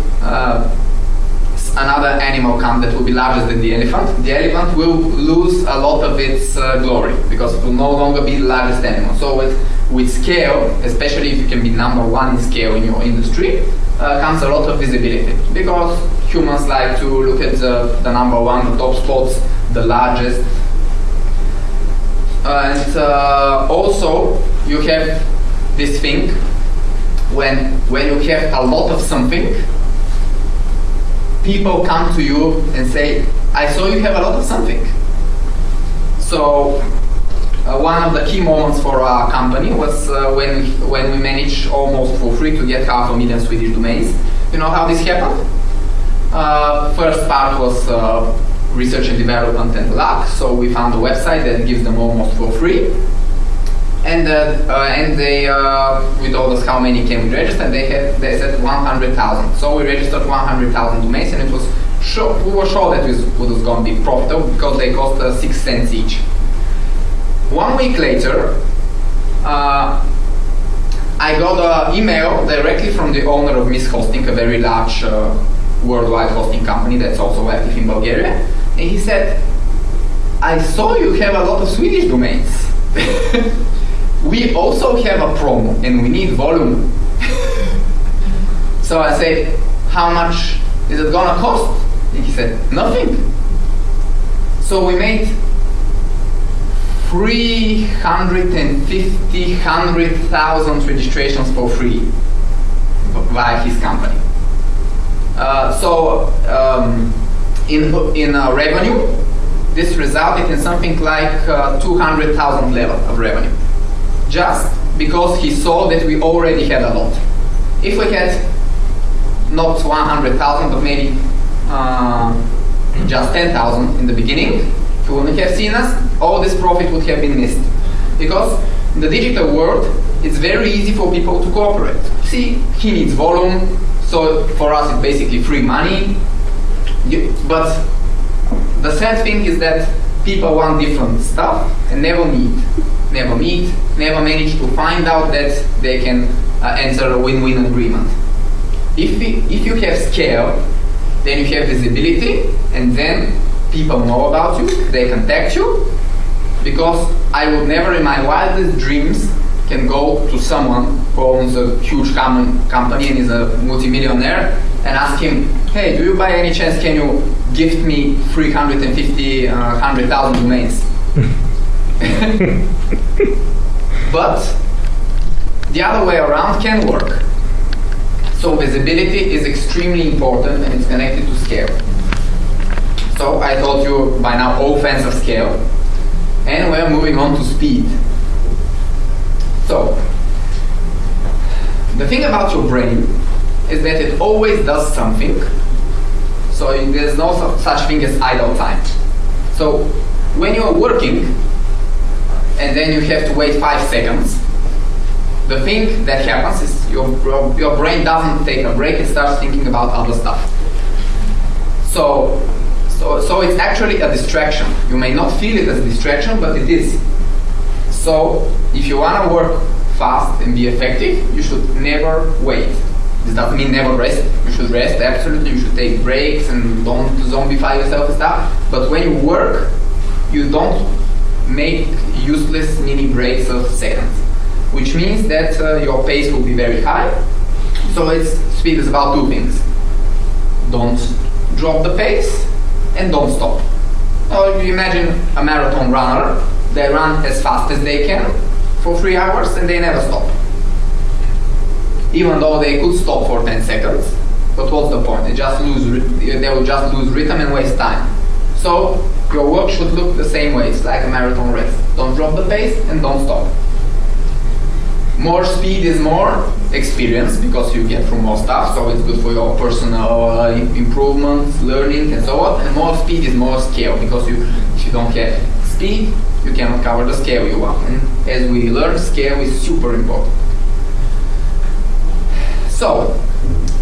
another animal comes that will be larger than the elephant will lose a lot of its glory, because it will no longer be the largest animal. So with scale, especially if you can be number 1 in scale in your industry, comes a lot of visibility, because humans like to look at the number 1, the top spots, the largest. And also you have this thing, when you have a lot of something, people come to you and say, I saw you have a lot of something. So one of the key moments for our company was when we managed almost for free to get 500,000 Swedish domains. You know how this happened? First part was research and development and luck. So we found a website that gives them almost for free. And they we told us how many can we register, and they said 100,000. So we registered 100,000 domains, and we were sure that it was going to be profitable, because they cost 6 cents each. 1 week later, I got an email directly from the owner of Miss Hosting, a very large worldwide hosting company that's also active in Bulgaria, and he said, I saw you have a lot of Swedish domains. We also have a promo and we need volume. So I said, how much is it gonna cost? And he said, nothing. So we made 100,000 registrations for free via his company. In revenue, this resulted in something like 200,000 level of revenue, just because he saw that we already had a lot. If we had not 100,000, but maybe just 10,000 in the beginning, if you wouldn't have seen us, all this profit would have been missed. Because in the digital world, it's very easy for people to cooperate. See, he needs volume, so for us it's basically free money. But the sad thing is that people want different stuff and never meet, never manage to find out that they can enter a win-win agreement. If you have scale, then you have visibility, and then people know about you, they contact you, because I would never in my wildest dreams can go to someone who owns a huge company and is a multimillionaire and ask him, hey, do you by any chance can you gift me 100,000 domains? But the other way around can work. So visibility is extremely important and it's connected to scale. So I told you by now all fans of scale, and we're moving on to speed. So the thing about your brain is that it always does something. So there's no such thing as idle time. So when you're working and then you have to wait 5 seconds, the thing that happens is your brain doesn't take a break, it starts thinking about other stuff. So it's actually a distraction. You may not feel it as a distraction, but it is. So if you want to work fast and be effective, you should never wait. This doesn't mean never rest. You should rest, absolutely. You should take breaks and don't zombify yourself and stuff. But when you work, you don't make useless mini breaks of seconds, which means that your pace will be very high. So speed is about 2 things. Don't drop the pace and don't stop. Now if you imagine a marathon runner, they run as fast as they can for 3 hours and they never stop. Even though they could stop for 10 seconds, but what's the point? They will just lose rhythm and waste time. So your work should look the same way. It's like a marathon race. Don't drop the pace and don't stop. More speed is more experience because you get through more stuff, so it's good for your personal improvements, learning, and so on. And more speed is more scale because if you don't have speed, you cannot cover the scale you want. And as we learn, scale is super important. So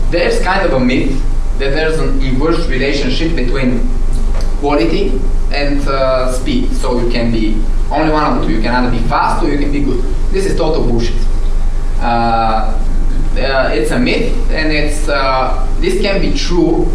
there's kind of a myth that there's an inverse relationship between quality and speed. So you can be only one of the two. You can either be fast or you can be good. This is total bullshit. It's a myth, and this can be true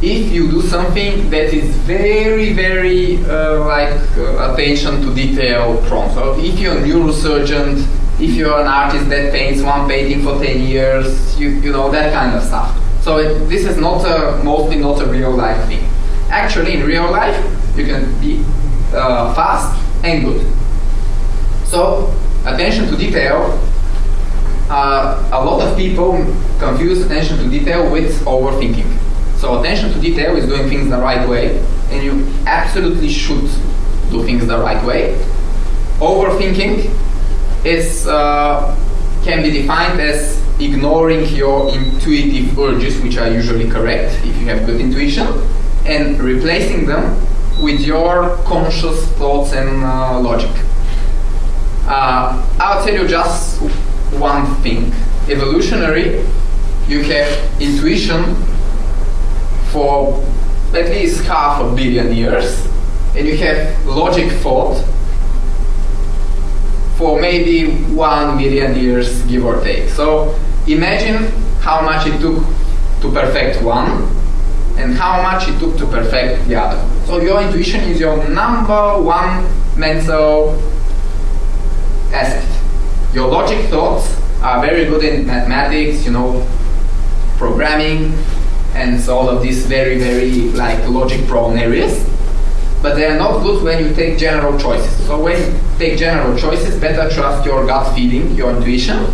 if you do something that is very, very attention to detail prone. So if you're a neurosurgeon, if you're an artist that paints one painting for 10 years, you know, that kind of stuff. So this is mostly not a real life thing. Actually, in real life, you can be fast and good. So attention to detail, a lot of people confuse attention to detail with overthinking. So attention to detail is doing things the right way, and you absolutely should do things the right way. Overthinking can be defined as ignoring your intuitive urges, which are usually correct if you have good intuition, and replacing them with your conscious thoughts and logic. I'll tell you just one thing. Evolutionary, you have intuition for at least 500 million years, and you have logic thought for maybe 1 million years, give or take. So imagine how much it took to perfect one and how much it took to perfect the other. So your intuition is your number one mental asset. Your logic thoughts are very good in mathematics, programming, and so all of these very, very logic-prone areas. But they are not good when you take general choices. So when you take general choices, better trust your gut feeling, your intuition.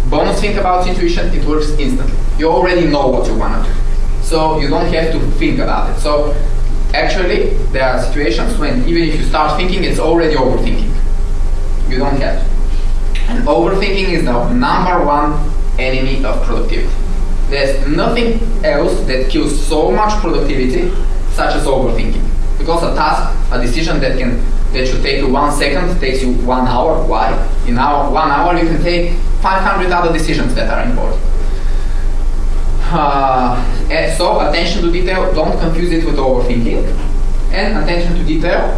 Bonus thing about intuition, it works instantly. You already know what you want to do. So you don't have to think about it. So actually, there are situations when even if you start thinking, it's already overthinking. You don't have to. And overthinking is the number one enemy of productivity. There's nothing else that kills so much productivity such as overthinking. Because a task, a decision that should take you 1 second takes you 1 hour. Why? In 1 hour you can take 500 other decisions that are important. So attention to detail, don't confuse it with overthinking. And attention to detail,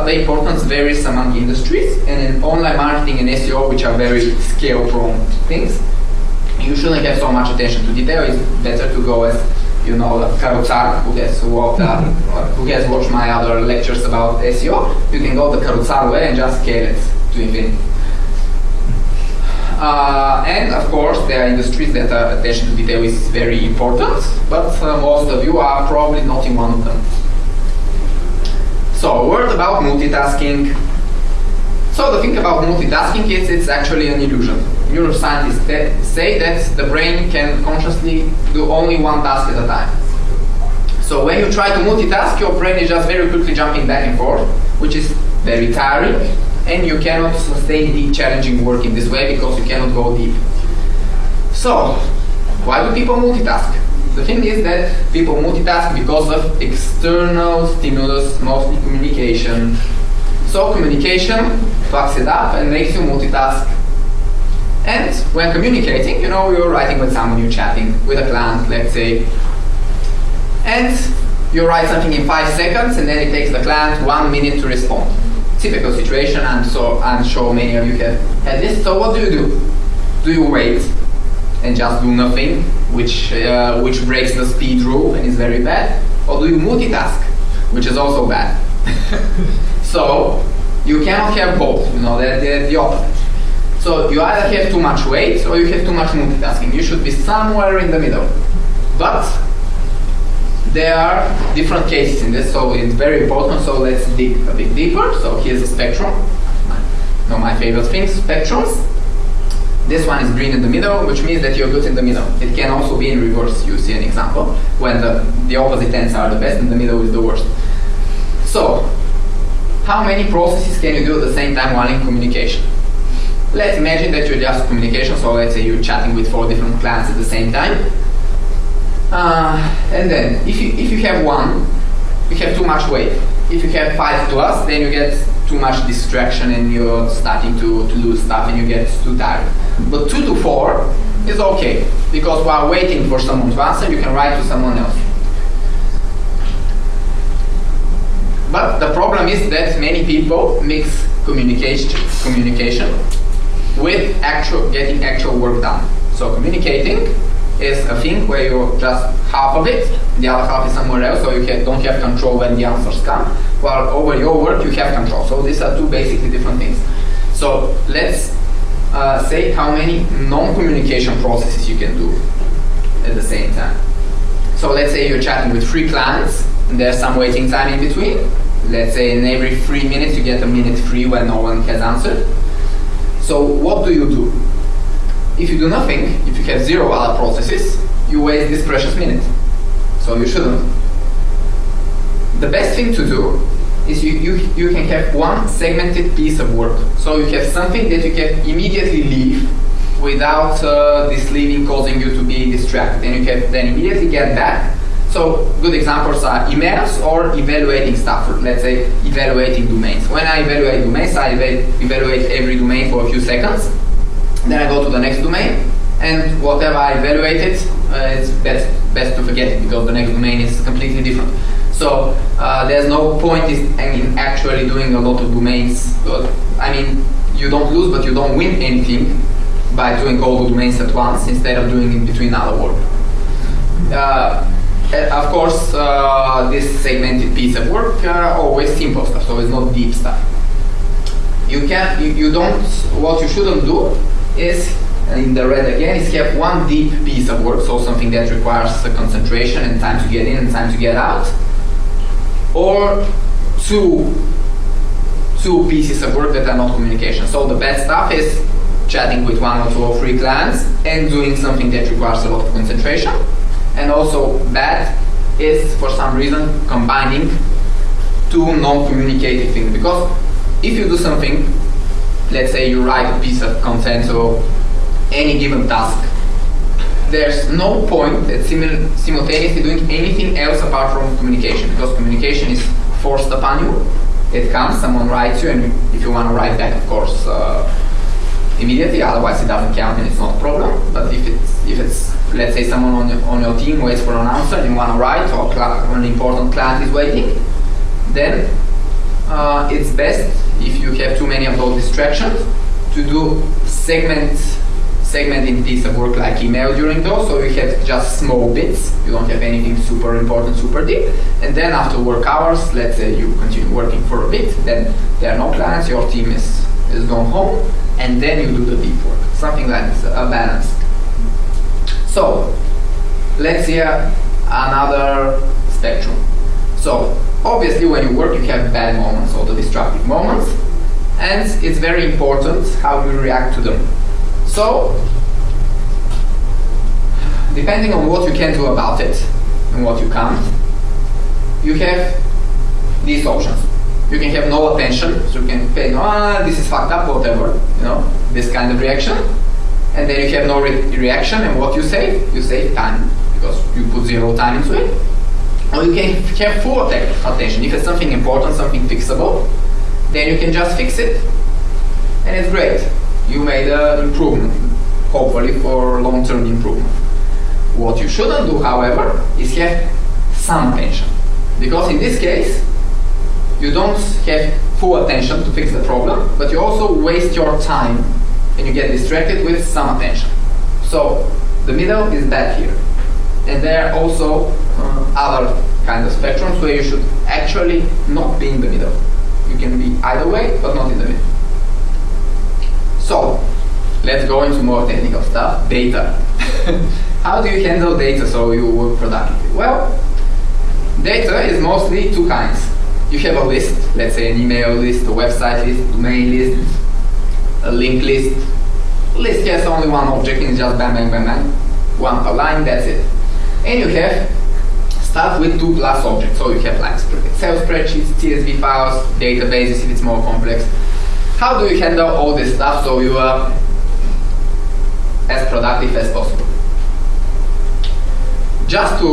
the importance varies among industries, and in online marketing and SEO, which are very scale-prone things, you shouldn't have so much attention to detail. It's better to go as, you know, Karutsar, who has watched my other lectures about SEO. You can go the Karutsar way and just scale it to infinity. And of course, there are industries that attention to detail is very important, but most of you are probably not in one of them. So, a word about multitasking. So, the thing about multitasking is it's actually an illusion. Neuroscientists say that the brain can consciously do only one task at a time. So, when you try to multitask, your brain is just very quickly jumping back and forth, which is very tiring, and you cannot sustain deep, challenging work in this way because you cannot go deep. So, why do people multitask? The thing is that people multitask because of external stimulus, mostly communication. So communication fucks it up and makes you multitask. And when communicating, you know, you're writing with someone, you're chatting with a client, let's say, and you write something in 5 seconds and then it takes the client 1 minute to respond. Typical situation, and so I'm sure many of you have had this. So what do? Do you wait and just do nothing, which breaks the speed rule and is very bad? Or do you multitask, which is also bad? So you cannot have both, you know, they're the opposite. So you either have too much weight or you have too much multitasking. You should be somewhere in the middle. But there are different cases in this, so it's very important. So let's dig a bit deeper. So here's a spectrum. My favorite thing, spectrums. This one is green in the middle, which means that you're good in the middle. It can also be in reverse. You see an example when the opposite ends are the best and the middle is the worst. So, how many processes can you do at the same time while in communication? Let's imagine that you're just communication. So let's say you're chatting with 4 different clients at the same time. And then, if you have one, you have too much weight. If you have 5 plus, then you get too much distraction and you're starting to lose stuff and you get too tired. But 2 to 4 is okay, because while waiting for someone to answer, you can write to someone else. But the problem is that many people mix communication with getting actual work done. So communicating is a thing where you just half of it, the other half is somewhere else, so you don't have control when the answers come, while over your work you have control. So these are 2 basically different things. So let's say how many non-communication processes you can do at the same time. So let's say you're chatting with 3 clients, and there's some waiting time in between. Let's say in every 3 minutes you get a minute free when no one has answered. So what do? If you do nothing, if you have 0 other processes, you waste this precious minute. So you shouldn't. The best thing to do is you can have one segmented piece of work. So you have something that you can immediately leave without this leaving causing you to be distracted, and you can then immediately get back. So good examples are emails or evaluating stuff. Let's say evaluating domains. When I evaluate domains, I evaluate every domain for a few seconds. Then I go to the next domain, and whatever I evaluated, it's best to forget it, because the next domain is completely different. So there's no point in actually doing a lot of domains. I mean, you don't lose, but you don't win anything by doing all the domains at once instead of doing in between other work. Of course, this segmented piece of work are always simple stuff, so it's not deep stuff. What you shouldn't do is, in the red again, is have one deep piece of work, so something that requires concentration and time to get in and time to get out, or two pieces of work that are not communication. So the bad stuff is chatting with 1 or 2 or 3 clients and doing something that requires a lot of concentration. And also bad is, for some reason, combining 2 non-communicative things. Because if you do something, let's say you write a piece of content or any given task, there's no point at simultaneously doing anything else apart from communication, because communication is forced upon you. It comes, someone writes you, and if you want to write back, of course, immediately, otherwise it doesn't count and it's not a problem. But if it's let's say someone on your team waits for an answer and you want to write, or an important client is waiting, then it's best if you have too many of those distractions to do segmenting piece of work like email during those, so you have just small bits, you don't have anything super important, super deep, and then after work hours, let's say you continue working for a bit, then there are no clients, your team is gone home, and then you do the deep work, something like this, a balance. So, let's hear another spectrum. So, obviously when you work you have bad moments or the destructive moments, and it's very important how you react to them. So, depending on what you can do about it and what you can't, you have these options. You can have no attention, so you can say, this is fucked up, whatever, this kind of reaction. And then you have no reaction, and what you save time, because you put zero time into it. Or you can have full attention. If it's something important, something fixable, then you can just fix it, and it's great. You made an improvement, hopefully for long-term improvement. What you shouldn't do, however, is have some attention. Because in this case, you don't have full attention to fix the problem, but you also waste your time and you get distracted with some attention. So the middle is bad here. And there are also other kind of spectrums where you should actually not be in the middle. You can be either way, but not in the middle. So, let's go into more technical stuff. Data. How do you handle data so you work productively? Well, data is mostly two kinds. You have a list, let's say an email list, a website list, domain list, a link list. List has only one object and it's just bang, bang, bang, bang. One per line, that's it. And you have stuff with 2+ objects. So you have like Excel spreadsheets, CSV files, databases if it's more complex. How do you handle all this stuff so you are as productive as possible? Just to,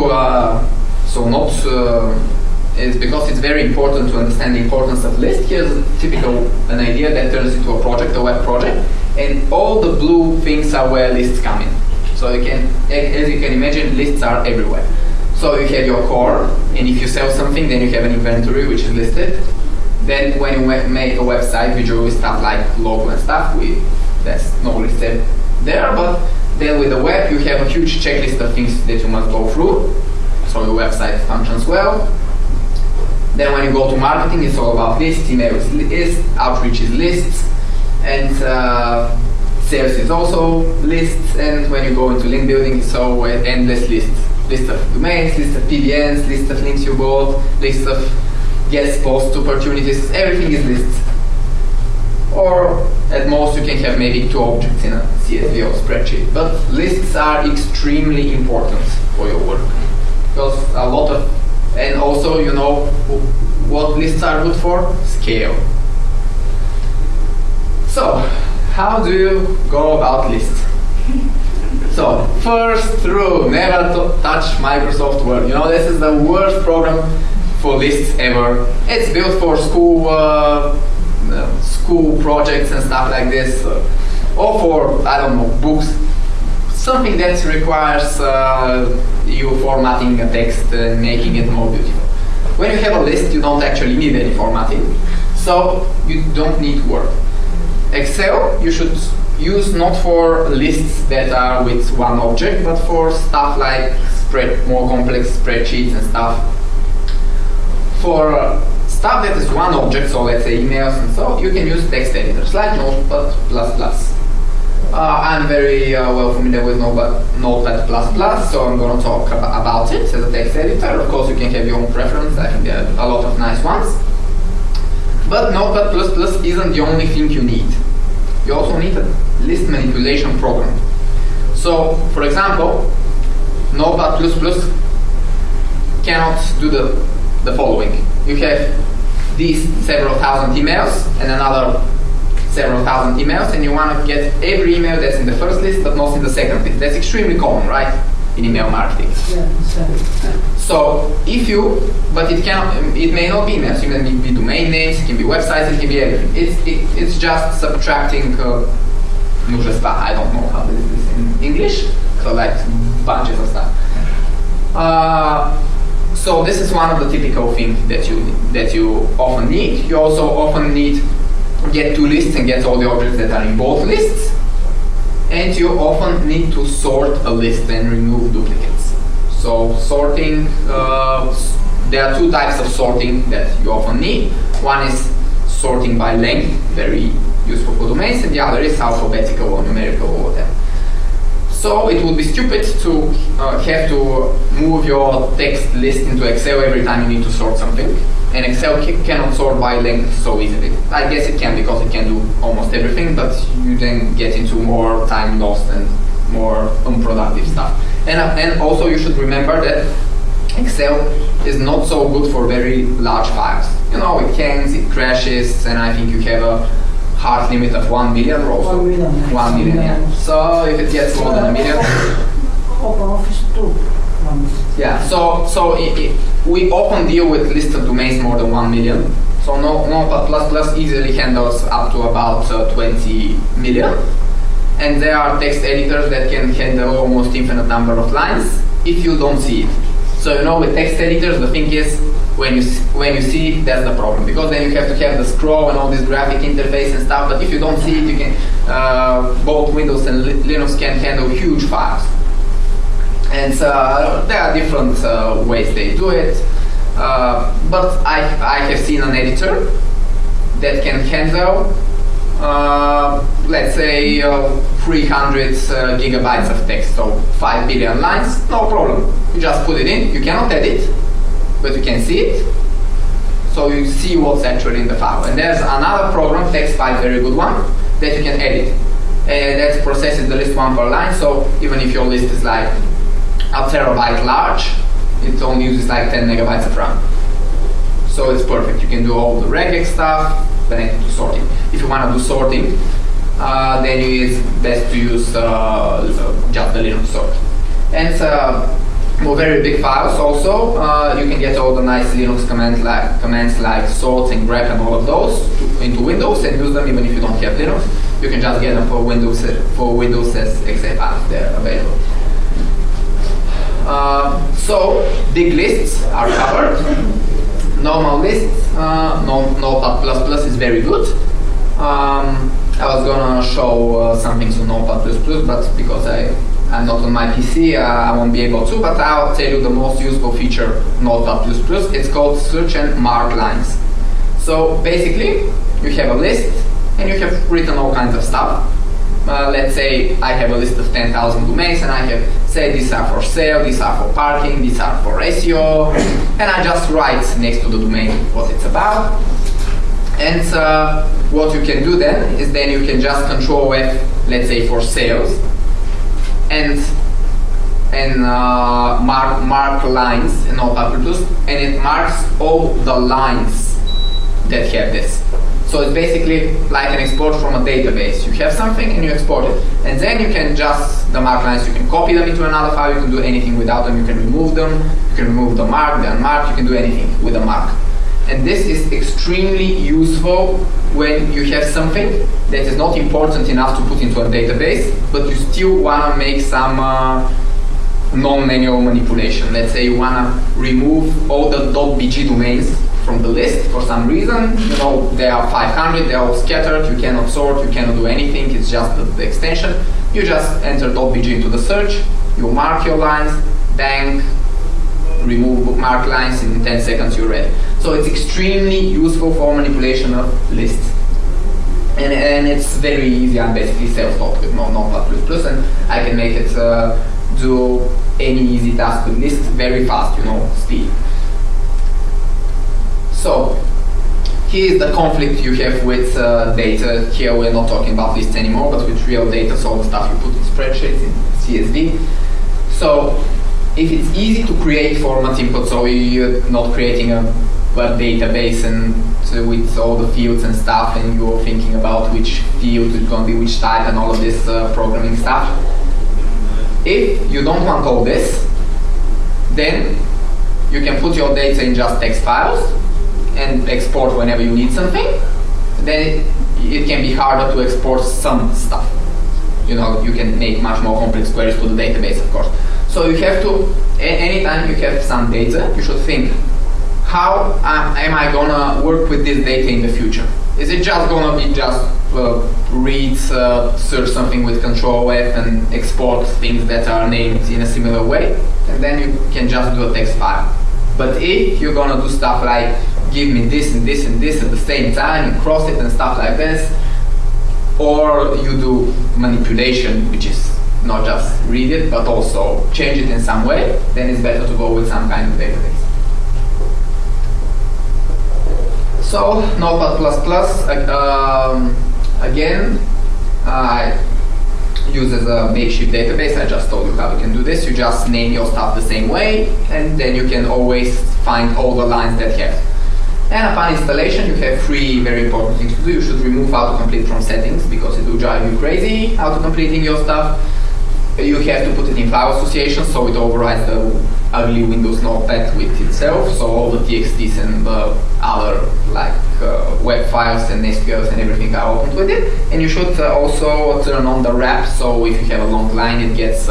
is because it's very important to understand the importance of lists. Here's an idea that turns into a project, a web project, and all the blue things are where lists come in. So you can, as you can imagine, lists are everywhere. So you have your core, and if you sell something, then you have an inventory which is listed. Then when you make a website, visually stuff like logo and stuff, there's no list there, but then with the web you have a huge checklist of things that you must go through, so your website functions well. Then when you go to marketing, it's all about lists, email is lists, outreach is lists, and sales is also lists, and when you go into link building, it's all endless lists. List of domains, list of PBNs, list of links you bought, list of guest post opportunities, everything is lists. Or at most you can have maybe 2 objects in a CSV or spreadsheet. But lists are extremely important for your work. Because a lot of, and also you know what lists are good for? Scale. So, how do you go about lists? So, first rule, never touch Microsoft Word. You know, this is the worst program for lists ever. It's built for school projects and stuff like this, or for, I don't know, books. Something that requires you formatting a text and making it more beautiful. When you have a list, you don't actually need any formatting, so you don't need Word. Excel, you should use not for lists that are with one object, but for stuff like more complex spreadsheets and stuff. For stuff that is one object, so let's say emails and so, you can use text editors like Notepad++. I'm very well familiar with Notepad++, so I'm going to talk about it as a text editor. Of course, you can have your own preference. I think there are a lot of nice ones. But Notepad++ isn't the only thing you need. You also need a list manipulation program. So, for example, Notepad++ cannot do the following. You have these several thousand emails and another several thousand emails, and you want to get every email that's in the first list but not in the second list. That's extremely common, right, in email marketing. Yeah, So if you, but it may not be emails. It can be domain names, it can be websites, it can be everything. It's just subtracting. I don't know how to do this in English. So like bunches of stuff. So this is one of the typical things that you often need. You also often need to get two lists and get all the objects that are in both lists. And you often need to sort a list and remove duplicates. So sorting, there are two types of sorting that you often need. One is sorting by length, very useful for domains, and the other is alphabetical or numerical or whatever. So it would be stupid to have to move your text list into Excel every time you need to sort something. And Excel cannot sort by length so easily. I guess it can because it can do almost everything, but you then get into more time lost and more unproductive stuff. And also you should remember that Excel is not so good for very large files. You know, it hangs, it crashes, and I think you have a hard limit of 1 million rows. 1 million. 1 million, yeah. So if it gets more than a million. OpenOffice 2. Yeah, so we often deal with list of domains more than 1 million. So Notepad++ easily handles up to about 20 million. And there are text editors that can handle almost infinite number of lines if you don't see it. So you know, with text editors, the thing is, when you see it, that's the problem, because then you have to have the scroll and all this graphic interface and stuff. But if you don't see it, you can both Windows and Linux can handle huge files. And there are different ways they do it. But I have seen an editor that can handle, let's say, 300 gigabytes of text, so 5 billion lines, no problem. You just put it in. You cannot edit, but you can see it. So you see what's actually in the file. And there's another program, TextFile, very good one, that you can edit. And that processes the list one per line. So even if your list is like a terabyte large, it only uses like 10 megabytes of RAM. So it's perfect. You can do all the regex stuff, then to sorting. If you want to do sorting, then it's best to use just the Linux sort. And for very big files also, you can get all the nice Linux commands like sort and grep and all of those into Windows and use them even if you don't have Linux. You can just get them for Windows as exe files. They're available. So big lists are covered. Normal lists, Notepad++ is very good. I was gonna show some things on Notepad++, but because I'm not on my PC, I won't be able to, but I'll tell you the most useful feature of Notepad++. It's called search and mark lines. So basically, you have a list and you have written all kinds of stuff. Let's say I have a list of 10,000 domains and I have said these are for sale, these are for parking, these are for SEO, and I just write next to the domain what it's about. And what you can do then is you can just Control F, let's say for sales, and mark lines in Notepad++, and it marks all the lines that have this. So it's basically like an export from a database. You have something and you export it. And then you can just, the mark lines, you can copy them into another file, you can do anything without them, you can remove them, you can remove the mark, the unmarked, you can do anything with a mark. And this is extremely useful when you have something that is not important enough to put into a database, but you still want to make some non-manual manipulation. Let's say you want to remove all the .bg domains from the list for some reason. You know, there are 500, they're all scattered, you cannot sort, you cannot do anything, it's just the extension. You just enter .bg into the search, you mark your lines, bang, remove bookmark lines, in 10 seconds you're ready. So it's extremely useful for manipulation of lists. And it's very easy. I'm basically self-taught with Notepad++, and I can make it do any easy task with lists very fast, you know, speed. So here is the conflict you have with data. Here we're not talking about lists anymore, but with real data, so all the stuff you put in spreadsheets, in CSV. So if it's easy to create format input, so you're not creating a database and with all the fields and stuff, and you're thinking about which field is going to be which type and all of this programming stuff. If you don't want all this, then you can put your data in just text files and export whenever you need something. Then it can be harder to export some stuff. You know, you can make much more complex queries to the database, of course. So you have to, anytime you have some data, you should think, how am I gonna work with this data in the future? Is it just gonna be just read, search something with Control F and export things that are named in a similar way? And then you can just do a text file. But if you're gonna do stuff like give me this and this and this at the same time and cross it and stuff like this, or you do manipulation, which is not just read it, but also change it in some way, then it's better to go with some kind of database. So, Notepad++, again, I use as a makeshift database. I just told you how you can do this. You just name your stuff the same way, and then you can always find all the lines that have. And upon installation, you have three very important things to do. You should remove autocomplete from settings, because it will drive you crazy, auto-completing your stuff. You have to put it in file association, so it overrides the ugly Windows Notepad with itself, so all the TXTs and the other web files and SQLs and everything are opened with it. And you should also turn on the wrap, so if you have a long line, it gets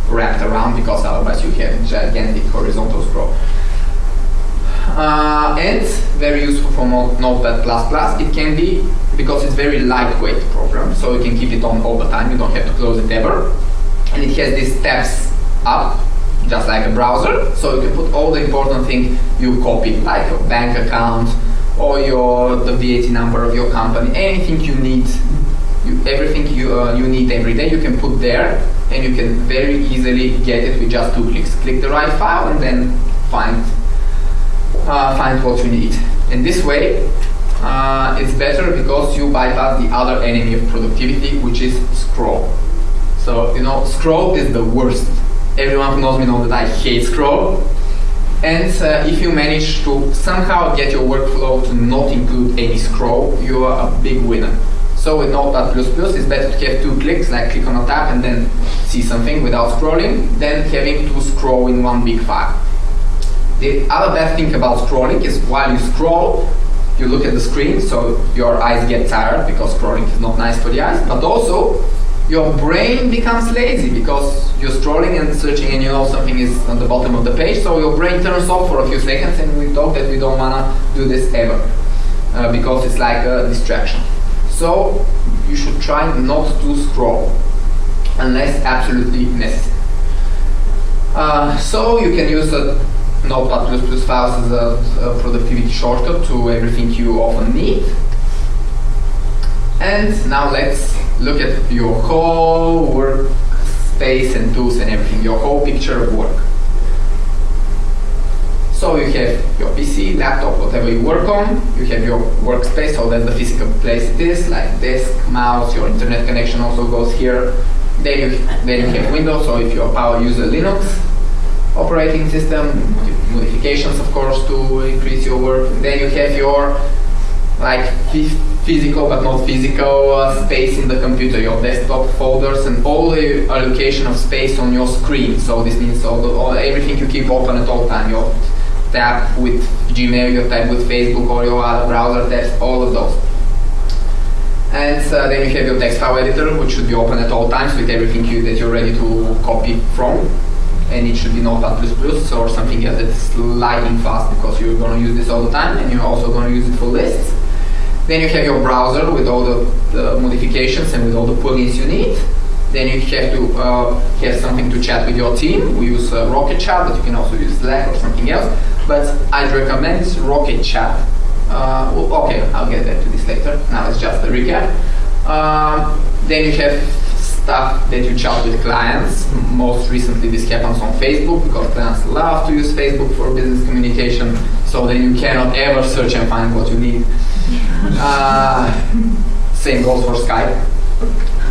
wrapped around, because otherwise you have gigantic horizontal scroll. And very useful for Notepad++. It can be, because it's very lightweight program, so you can keep it on all the time. You don't have to close it ever. And it has these tabs up, just like a browser, so you can put all the important things you copied, like your bank account or the VAT number of your company, anything you need, everything you need every day, you can put there, and you can very easily get it with just 2 clicks. Click the right file and then find what you need. In this way, it's better because you bypass the other enemy of productivity, which is scroll. So, you know, scroll is the worst. Everyone who knows me knows that I hate scroll. And if you manage to somehow get your workflow to not include any scroll, you are a big winner. So with Notepad++, it's better to have 2 clicks, like click on a tab and then see something without scrolling, than having to scroll in one big file. The other bad thing about scrolling is while you scroll, you look at the screen, so your eyes get tired, because scrolling is not nice for the eyes, but also your brain becomes lazy, because you're scrolling and searching and you know something is on the bottom of the page, so your brain turns off for a few seconds, and we thought that we don't want to do this ever, because it's like a distraction. So you should try not to scroll unless absolutely necessary. So you can use Notepad++ files as a productivity shortcut to everything you often need. And now let's look at your whole workspace and tools and everything, your whole picture of work. So you have your PC, laptop, whatever you work on. You have your workspace, so that's the physical place it is, like desk, mouse, your internet connection also goes here. Then you have Windows, so if you're a power user, Linux operating system, modifications of course to increase your work. Then you have your physical but not physical space in the computer, your desktop folders and all the allocation of space on your screen. So this means everything you keep open at all time, your tab with Gmail, your tab with Facebook, or your other browser tabs, all of those. And then you have your text file editor, which should be open at all times with everything that you're ready to copy from. And it should be Notepad++ or something else that's lightning fast, because you're going to use this all the time, and you're also going to use it for lists. Then you have your browser with all the modifications and with all the plugins you need. Then you have to have something to chat with your team. We use Rocket Chat, but you can also use Slack or something else. But I'd recommend Rocket Chat. Okay, I'll get back to this later. Now it's just a recap. Then you have stuff that you chat with clients. Most recently this happens on Facebook, because clients love to use Facebook for business communication, so then you cannot ever search and find what you need. Same goes for Skype.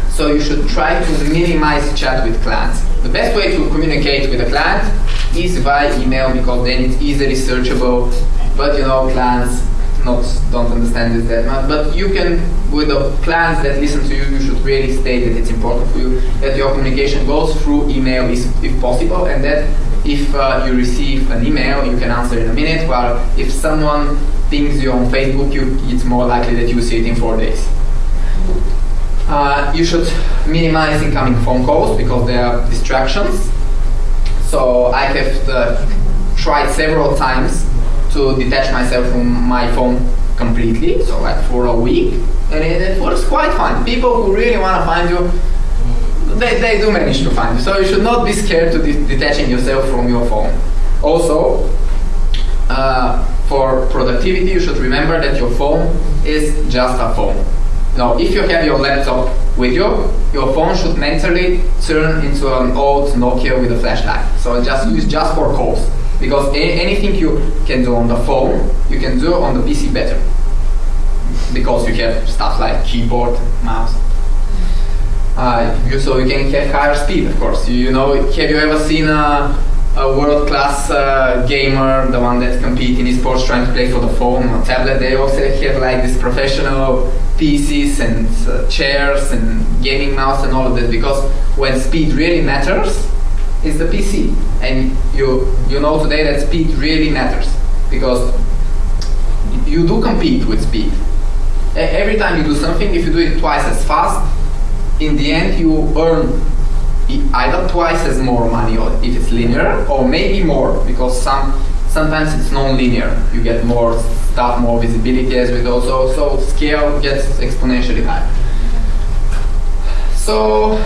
So you should try to minimize chat with clients. The best way to communicate with a client is via email, because then it's easily searchable, but you know, clients don't understand this that much, but you can, with the clients that listen to you, you should really state that it's important for you that your communication goes through email if possible, and that if you receive an email, you can answer in a minute, while if someone pings you on Facebook, it's more likely that you see it in 4 days. You should minimize incoming phone calls because there are distractions. So I have tried several times to detach myself from my phone completely, so like for a week, and it works quite fine. People who really want to find you, they do manage to find you, so you should not be scared to detaching yourself from your phone. Also, for productivity, you should remember that your phone is just a phone. Now, if you have your laptop with you, your phone should mentally turn into an old Nokia with a flashlight. So just use just for calls. Because anything you can do on the phone, you can do on the PC better. Because you have stuff like keyboard, mouse. So you can have higher speed, of course. Have you ever seen a world-class gamer, the one that competes in esports trying to play for the phone or tablet? They also have like this professional PCs and chairs and gaming mouse and all of that, because when speed really matters, it's the PC. And you know today that speed really matters, because you do compete with speed. Every time you do something, if you do it twice as fast, in the end you earn either twice as more money, or if it's linear, or maybe more, because sometimes it's non-linear. You get more stuff, more visibility as we go, so scale gets exponentially higher. So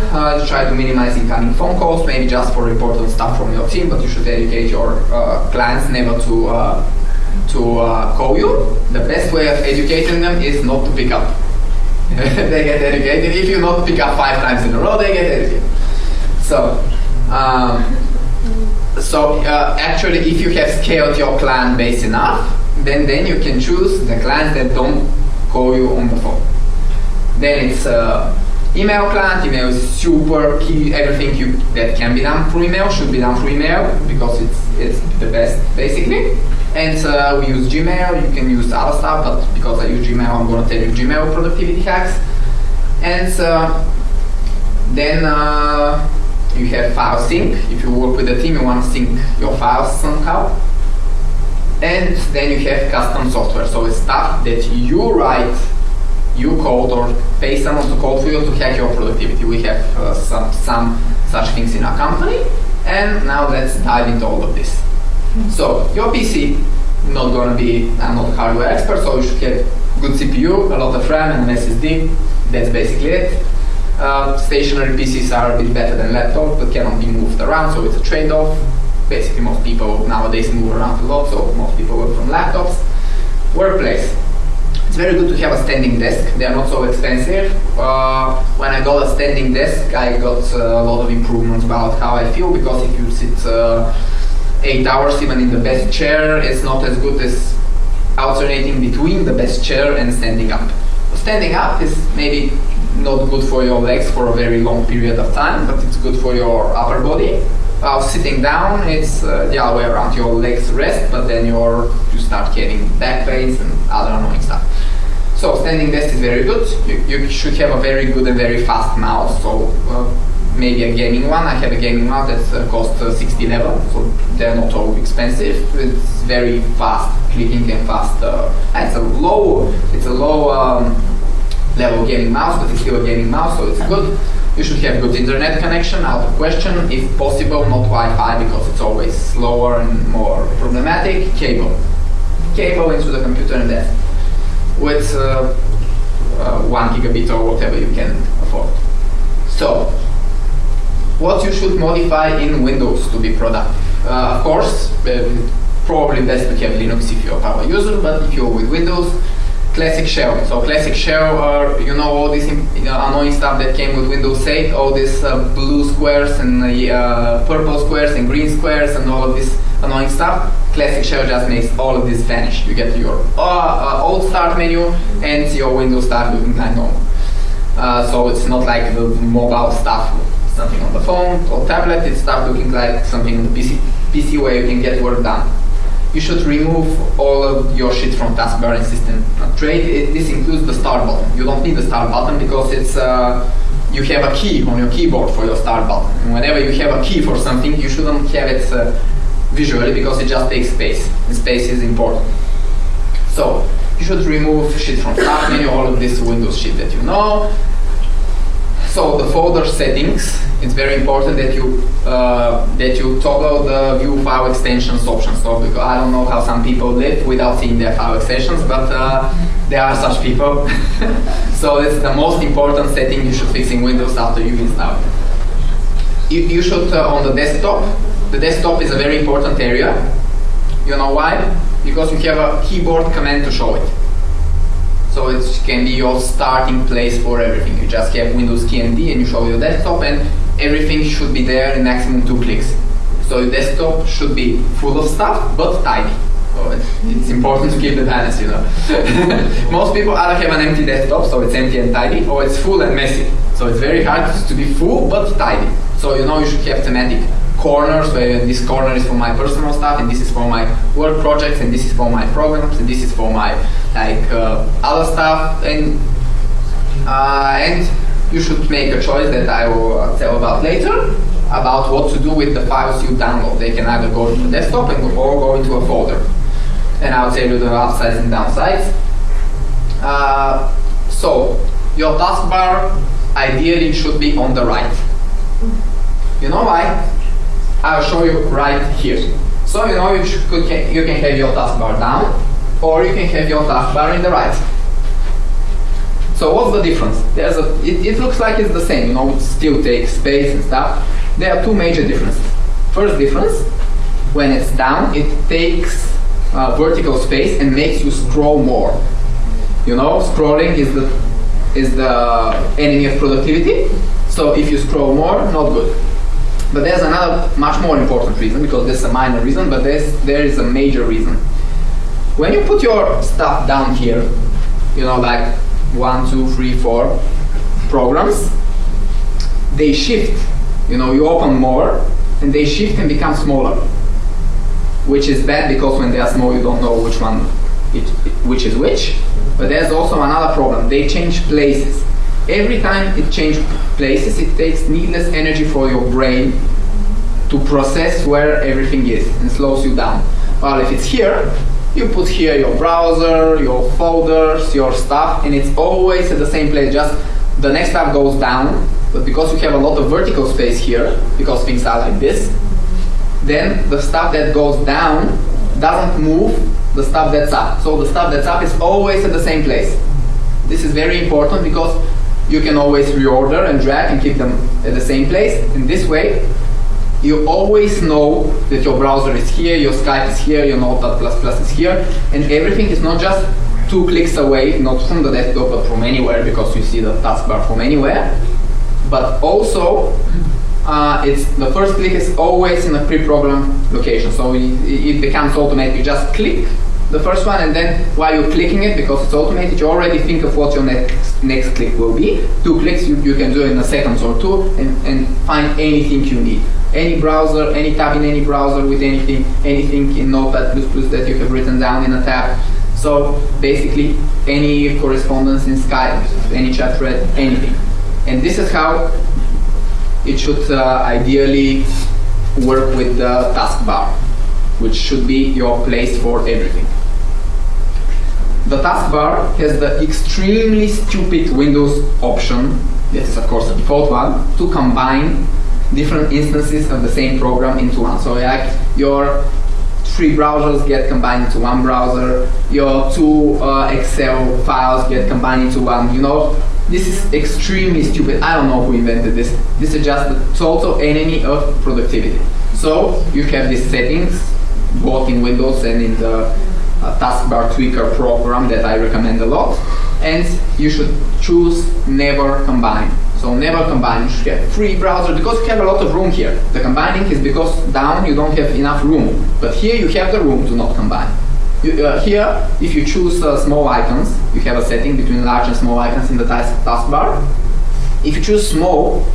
try to minimize incoming phone calls, maybe just for important stuff from your team, but you should educate your clients never to call you. The best way of educating them is not to pick up. They get educated. If you not pick up 5 times in a row, they get educated. So actually, if you have scaled your client base enough, then you can choose the clients that don't call you on the phone. Then it's email client. Email is super key. Everything that can be done through email should be done through email, because it's the best, basically. And we use Gmail. You can use other stuff, but because I use Gmail, I'm going to tell you Gmail productivity hacks. And then you have file sync. If you work with a team, you want to sync your files somehow. And then you have custom software. So it's stuff that you write, you code, or pay someone to code for you to hack your productivity. We have some such things in our company. And now let's dive into all of this. So your PC, I'm not a hardware expert, so you should have good CPU, a lot of RAM and an SSD. That's basically it. Stationary PCs are a bit better than laptops, but cannot be moved around, so it's a trade-off. Basically, most people nowadays move around a lot, so most people work from laptops. Workplace. It's very good to have a standing desk. They are not so expensive. When I got a standing desk, I got a lot of improvements about how I feel, because if you sit 8 hours even in the best chair, it's not as good as alternating between the best chair and standing up. Standing up is maybe not good for your legs for a very long period of time, but it's good for your upper body. While sitting down, it's the other way around. Your legs rest, but then you start getting back pains and other annoying stuff. So standing desk is very good. You should have a very good and very fast mouse. So maybe a gaming one. I have a gaming mouse that costs 60 level, so they're not so expensive. It's very fast clicking and fast. It's a low level gaming mouse, but it's still a gaming mouse, so it's good. You should have good internet connection, out of question. If possible, not Wi-Fi, because it's always slower and more problematic. Cable into the computer and desk with 1 gigabit or whatever you can afford. So, what you should modify in Windows to be productive? Of course, probably best to have Linux if you're a power user, but if you're with Windows, classic shell. So classic shell are, all this annoying stuff that came with Windows 8, all these blue squares and purple squares and green squares and all of this annoying stuff. Classic shell just makes all of this vanish. You get your old start menu and your Windows start looking like normal. So it's not like the mobile stuff, something on the phone or tablet. It starts looking like something on the PC where you can get work done. you should remove all of your shit from taskbar and system tray. This includes the start button. You don't need the start button because it's you have a key on your keyboard for your start button. And whenever you have a key for something, you shouldn't have it visually because it just takes space, and space is important. So you should remove shit from start menu, all of this Windows shit that you know. So the folder settings, it's very important that you toggle the view file extensions option. So because I don't know how some people live without seeing their file extensions, but there are such people. So it's the most important setting you should fix in Windows after you install it. You should on the desktop is a very important area. You know why? Because you have a keyboard command to show it. So it can be your starting place for everything. You just have Windows key and D and you show your desktop, and everything should be there in maximum 2 clicks. So your desktop should be full of stuff, but tidy. So it's important to keep the balance, you know. Most people either have an empty desktop, so it's empty and tidy, or it's full and messy. So it's very hard to be full, but tidy. So you know you should have thematic corners, where this corner is for my personal stuff, and this is for my work projects, and this is for my programs, and this is for my other stuff, and you should make a choice that I will tell about later about what to do with the files you download. They can either go to the desktop or go into a folder, and I'll tell you the upsides and downsides. So your taskbar ideally should be on the right. You know why? I'll show you right here. So you know you can have your taskbar down, or you can have your taskbar in the right. So what's the difference? It looks like it's the same, you know, it still takes space and stuff. There are two major differences. First difference, when it's down, it takes vertical space and makes you scroll more. You know, scrolling is the enemy of productivity. So if you scroll more, not good. But there's another much more important reason, because this is a minor reason, but there is a major reason. When you put your stuff down here, you know, like 1, 2, 3, 4 programs, they shift. You know, you open more, and they shift and become smaller, which is bad because when they are small, you don't know which one, which is which. But there's also another problem. They change places. Every time it changes places, it takes needless energy for your brain to process where everything is and slows you down. Well, if it's here, you put here your browser, your folders, your stuff, and it's always at the same place. Just the next tab goes down, but because you have a lot of vertical space here, because things are like this, then the stuff that goes down doesn't move the stuff that's up. So the stuff that's up is always at the same place. This is very important because you can always reorder and drag and keep them at the same place. In this way, you always know that your browser is here, your Skype is here, your Notepad++ is here, and everything is not just 2 clicks away, not from the desktop, but from anywhere, because you see the taskbar from anywhere. But also, it's the first click is always in a pre-programmed location, so it becomes automatic. You just click the first one, and then while you're clicking it, because it's automated, you already think of what your next click will be. 2 clicks you can do in a second or 2 and find anything you need. Any browser, any tab in any browser with anything in Notepad++ that you have written down in a tab. So basically any correspondence in Skype, any chat thread, anything. And this is how it should ideally work with the taskbar, which should be your place for everything. The taskbar has the extremely stupid Windows option, this is of course the default one, to combine different instances of the same program into one. So like your 3 browsers get combined into one browser, your 2 Excel files get combined into one, you know. This is extremely stupid. I don't know who invented this. This is just the total enemy of productivity. So you have these settings, both in Windows and in the taskbar tweaker program that I recommend a lot, and you should choose never combine. So never combine. You should have 3 browsers because you have a lot of room here. The combining is because down you don't have enough room, but here you have the room to not combine. Here, if you choose small icons, you have a setting between large and small icons in the taskbar. If you choose small,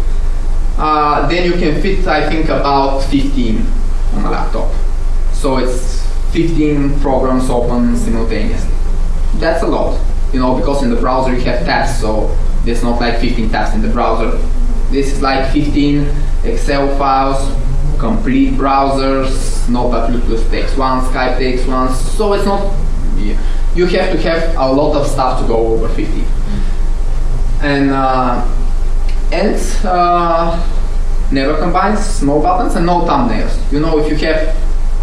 then you can fit, I think, about 15 on a laptop. So it's 15 programs open simultaneously. That's a lot, because in the browser you have tabs, so there's not like 15 tabs in the browser. This is like 15 Excel files, complete browsers, Notepad++ takes one, Skype takes one, so it's not, you have to have a lot of stuff to go over 50. And never combines small buttons and no thumbnails. If you have,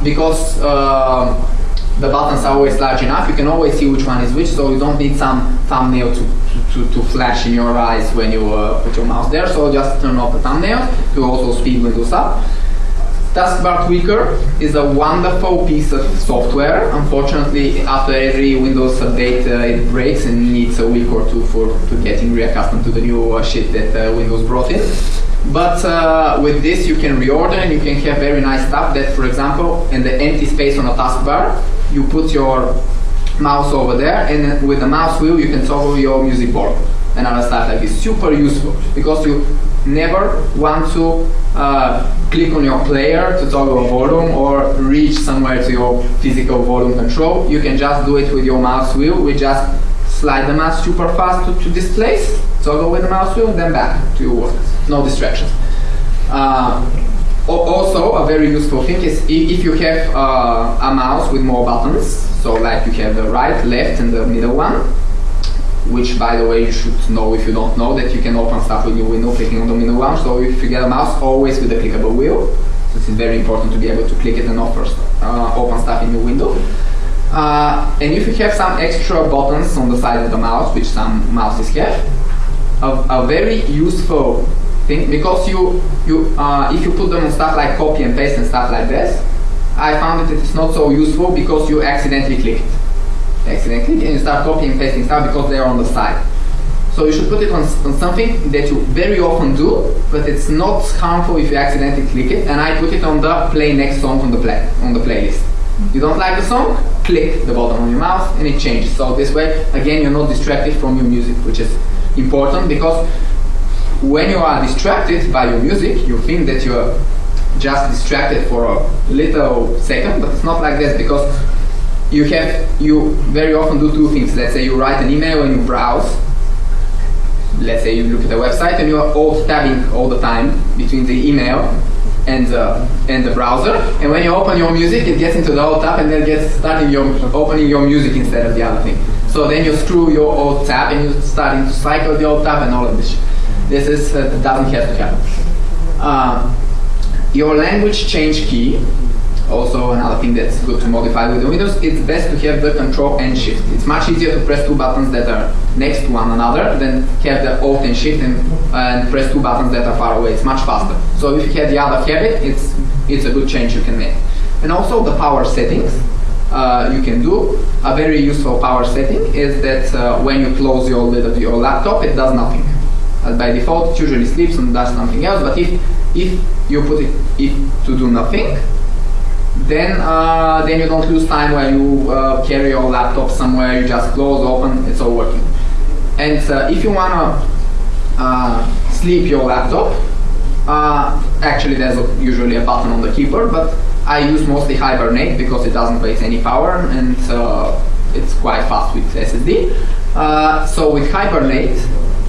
because the buttons are always large enough, you can always see which one is which, so you don't need some thumbnail to flash in your eyes when you put your mouse there, so just turn off the thumbnail to also speed Windows up. Taskbar Tweaker is a wonderful piece of software. Unfortunately, after every Windows update, it breaks and needs a week or two to getting reaccustomed to the new shit that Windows brought in. But with this, you can reorder and you can have very nice stuff that, for example, in the empty space on a taskbar, you put your mouse over there, and with the mouse wheel, you can toggle your music board and other stuff like this. Super useful, because you never want to click on your player to toggle a volume or reach somewhere to your physical volume control. You can just do it with your mouse wheel. We just slide the mouse super fast to this place, toggle with the mouse wheel, then back to your work. No distractions. Also, a very useful thing is if you have a mouse with more buttons, so like you have the right, left, and the middle one, which, by the way, you should know if you don't know that you can open stuff with your window clicking on the middle one. So if you get a mouse, always with a clickable wheel. So it's very important to be able to click it and open stuff in your window. And if you have some extra buttons on the side of the mouse, which some mouses have, a very useful thing, because if you put them on stuff like copy and paste and stuff like this, I found that it's not so useful because you accidentally click it. And you start copying and pasting stuff because they're on the side. So you should put it on something that you very often do, but it's not harmful if you accidentally click it. And I put it on the play next song on the playlist. You don't like the song? Click the button on your mouse and it changes. So this way, again, you're not distracted from your music, which is important, because when you are distracted by your music, you think that you're just distracted for a little second, but it's not like that, because you very often do two things. Let's say you write an email and you browse. Let's say you look at a website and you are alt-tabbing all the time between the email and the browser. And when you open your music, it gets into the alt-tab and then gets opening your music instead of the other thing. So then you screw your alt-tab and you're starting to cycle the alt-tab and all of this shit. This doesn't have to happen. Your language change key, also another thing that's good to modify with the Windows, it's best to have the Control and Shift. It's much easier to press two buttons that are next to one another than have the Alt and Shift and press two buttons that are far away. It's much faster. So if you have the other habit, it's a good change you can make. And also the power settings you can do. A very useful power setting is that when you close your lid of your laptop, it does nothing. By default, it usually sleeps and does something else, but if you put it to do nothing, then you don't lose time while you carry your laptop somewhere. You just close, open, it's all working. And if you want to sleep your laptop, actually there's usually a button on the keyboard, but I use mostly Hibernate because it doesn't waste any power and it's quite fast with SSD. So with Hibernate,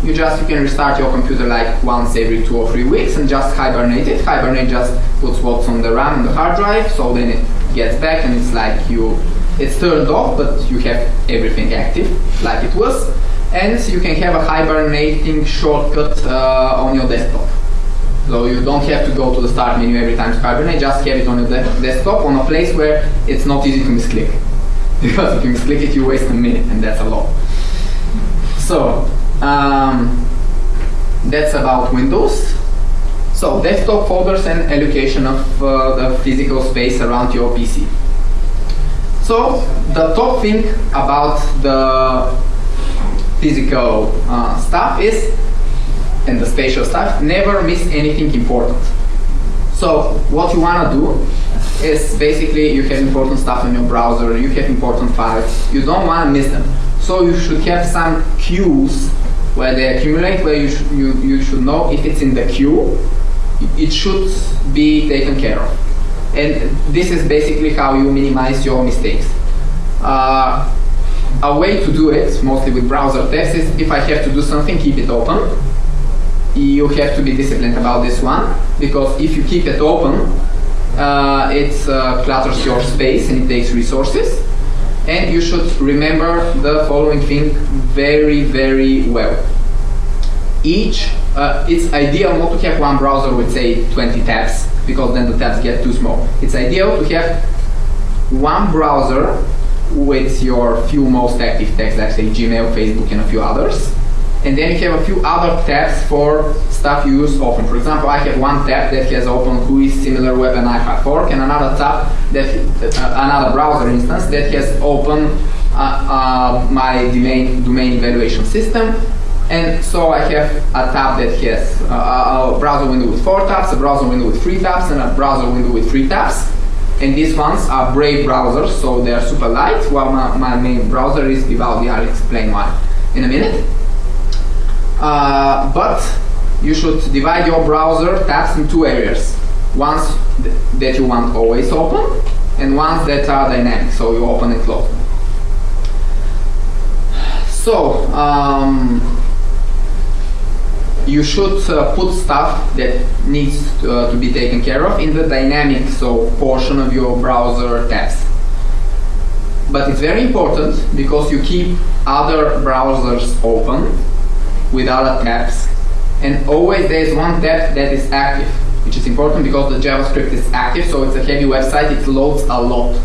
you can restart your computer like once every 2 or 3 weeks and just hibernate it. Hibernate just puts what's on the RAM and the hard drive, so then it gets back and it's like it's turned off, but you have everything active like it was. And you can have a hibernating shortcut on your desktop. So you don't have to go to the start menu every time to hibernate, just have it on your desktop on a place where it's not easy to misclick. Because if you misclick it, you waste a minute, and that's a lot. So, that's about Windows. So, desktop folders and allocation of the physical space around your PC. So, the top thing about the physical stuff is, and the spatial stuff, never miss anything important. So, what you want to do is basically you have important stuff in your browser, you have important files, you don't want to miss them. So you should have some queues where they accumulate, where you should know if it's in the queue, it should be taken care of. And this is basically how you minimize your mistakes. A way to do it, mostly with browser tabs, is if I have to do something, keep it open. You have to be disciplined about this one, because if you keep it open, it clutters your space and it takes resources. And you should remember the following thing very, very well. It's ideal not to have one browser with, say, 20 tabs, because then the tabs get too small. It's ideal to have one browser with your few most active tabs, like say Gmail, Facebook, and a few others. And then you have a few other tabs for stuff you use often. For example, I have one tab that has open GUI, SimilarWeb, and iPad4, and another tab another browser instance that has open my domain evaluation system. And so I have a tab that has a browser window with 4 tabs, a browser window with 3 tabs, and a browser window with 3 tabs. And these ones are Brave browsers, so they are super light, while my main browser is Vivaldi. I'll explain why in a minute. But you should divide your browser tabs in 2 areas. Ones that you want always open, and ones that are dynamic, so you open and close. So, you should put stuff that needs to be taken care of in the dynamic portion of your browser tabs. But it's very important because you keep other browsers open with other tabs, and always there is one tab that is active, which is important because the JavaScript is active, so it's a heavy website, it loads a lot.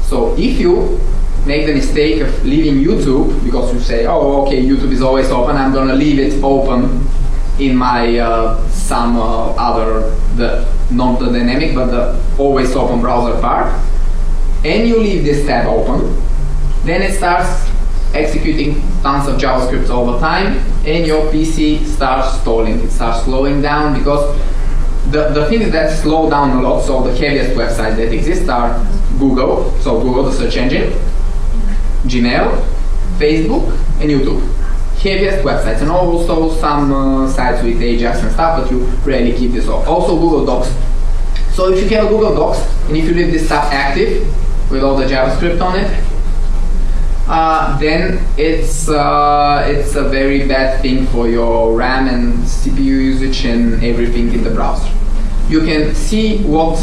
So if you make the mistake of leaving YouTube because you say, oh, okay, YouTube is always open, I'm gonna leave it open in my not the dynamic but the always open browser part, and you leave this tab open, then it starts executing tons of JavaScript all the time, and your PC starts stalling, it starts slowing down, because the things that slow down a lot, so the heaviest websites that exist are Google, so Google the search engine, Gmail, Facebook, and YouTube. Heaviest websites, and also some sites with Ajax and stuff, but you rarely keep this off. Also Google Docs. So if you have a Google Docs, and if you leave this tab active with all the JavaScript on it, then it's a very bad thing for your RAM and CPU usage and everything in the browser. You can see what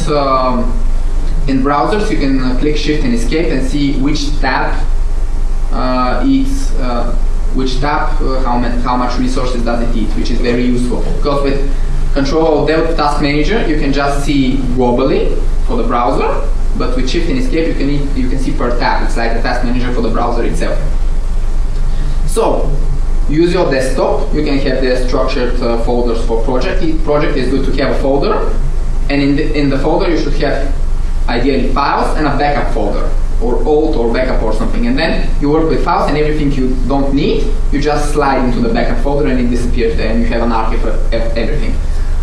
in browsers you can click Shift and Escape and see which tab how much resources does it eat, which is very useful. Because with Control-Del Task Manager, you can just see globally for the browser, but with Shift and Escape, you can see per tab. It's like a task manager for the browser itself. So, use your desktop. You can have the structured folders for project. Project is good to have a folder, and in the folder you should have ideally files and a backup folder, or alt or backup or something, and then you work with files, and everything you don't need, you just slide into the backup folder and it disappears there, and you have an archive of everything.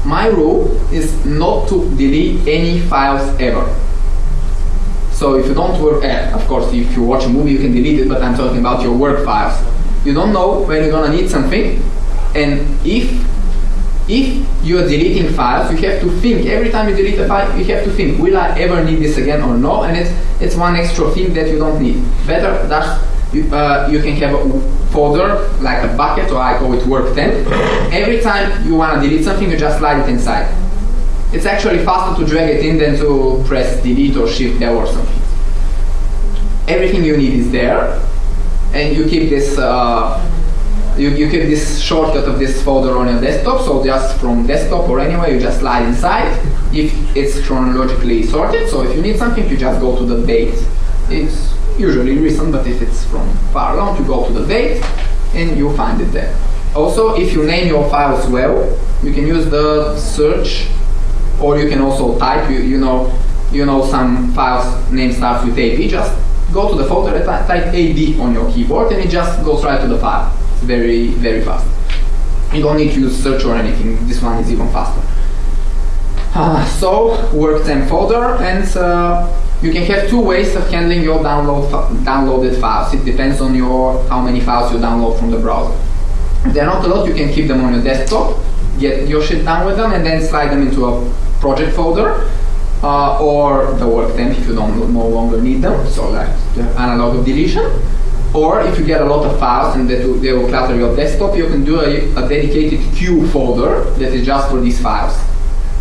My rule is not to delete any files ever. So if you don't work, of course if you watch a movie you can delete it, but I'm talking about your work files. You don't know when you're gonna need something, and if you are deleting files, you have to think. Every time you delete a file, you have to think, will I ever need this again or no? And it's one extra thing that you don't need. Better that you can have a folder, like a bucket, or I call it work 10. Every time you want to delete something, you just slide it inside. It's actually faster to drag it in than to press delete or shift Del or something. Everything you need is there, and you keep this you keep this shortcut of this folder on your desktop, so just from desktop or anywhere you just slide inside if it's chronologically sorted. So if you need something, you just go to the date. It's usually recent, but if it's from far along, you go to the date and you find it there. Also, if you name your files well, you can use the search, or you can also type. You know some files name starts with AP. Just go to the folder and type AD on your keyboard, and it just goes right to the file. It's very, very fast. You don't need to use search or anything. This one is even faster. So, work 10 folder, and you can have 2 ways of handling your downloaded files. It depends on how many files you download from the browser. If they're not a lot, you can keep them on your desktop, get your shit done with them, and then slide them into a project folder. or the work temp if you no longer need them, so like the analog of deletion. Or if you get a lot of files and they will clutter your desktop, you can do a dedicated queue folder that is just for these files.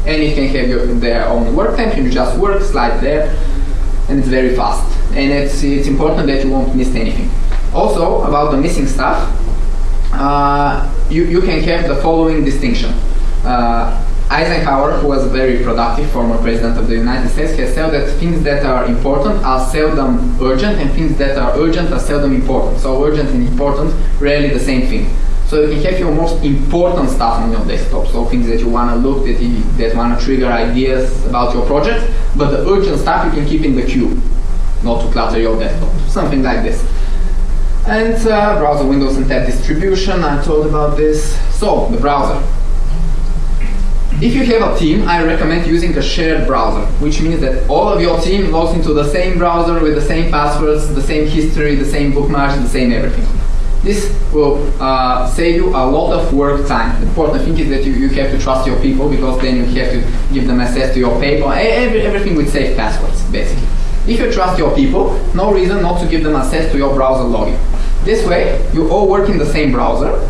And it can have their own work temp, you just work, slide there, and it's very fast. And it's important that you won't miss anything. Also, about the missing stuff, you can have the following distinction. Eisenhower, who was a very productive former president of the United States, has said that things that are important are seldom urgent, and things that are urgent are seldom important. So urgent and important, rarely the same thing. So you can have your most important stuff on your desktop, so things that you want to look, that want to trigger ideas about your project, but the urgent stuff you can keep in the queue, not to clutter your desktop, something like this. And browser windows and tab distribution, I told about this. So, the browser. If you have a team, I recommend using a shared browser, which means that all of your team logs into the same browser with the same passwords, the same history, the same bookmarks, the same everything. This will save you a lot of work time. The important thing is that you have to trust your people, because then you have to give them access to your paper, everything with safe passwords, basically. If you trust your people, no reason not to give them access to your browser login. This way, you all work in the same browser,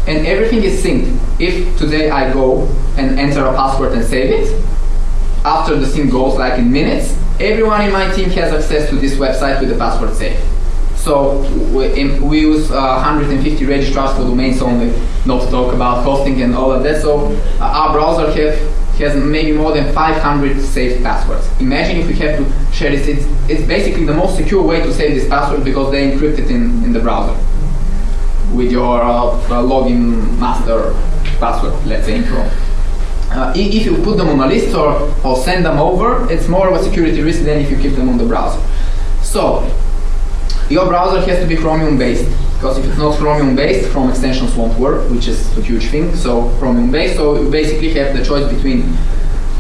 and everything is synced. If today I go and enter a password and save it, after the sync goes like in minutes, everyone in my team has access to this website with the password saved. So we use 150 registrars for domains only, not to talk about hosting and all of that. So our browser has maybe more than 500 saved passwords. Imagine if we have to share this. It's basically the most secure way to save this password, because they encrypt it in the browser with your login master password, let's say in Chrome. If you put them on a list or send them over, it's more of a security risk than if you keep them on the browser. So your browser has to be Chromium based, because if it's not Chromium based, Chrome extensions won't work, which is a huge thing. So Chromium based, so you basically have the choice between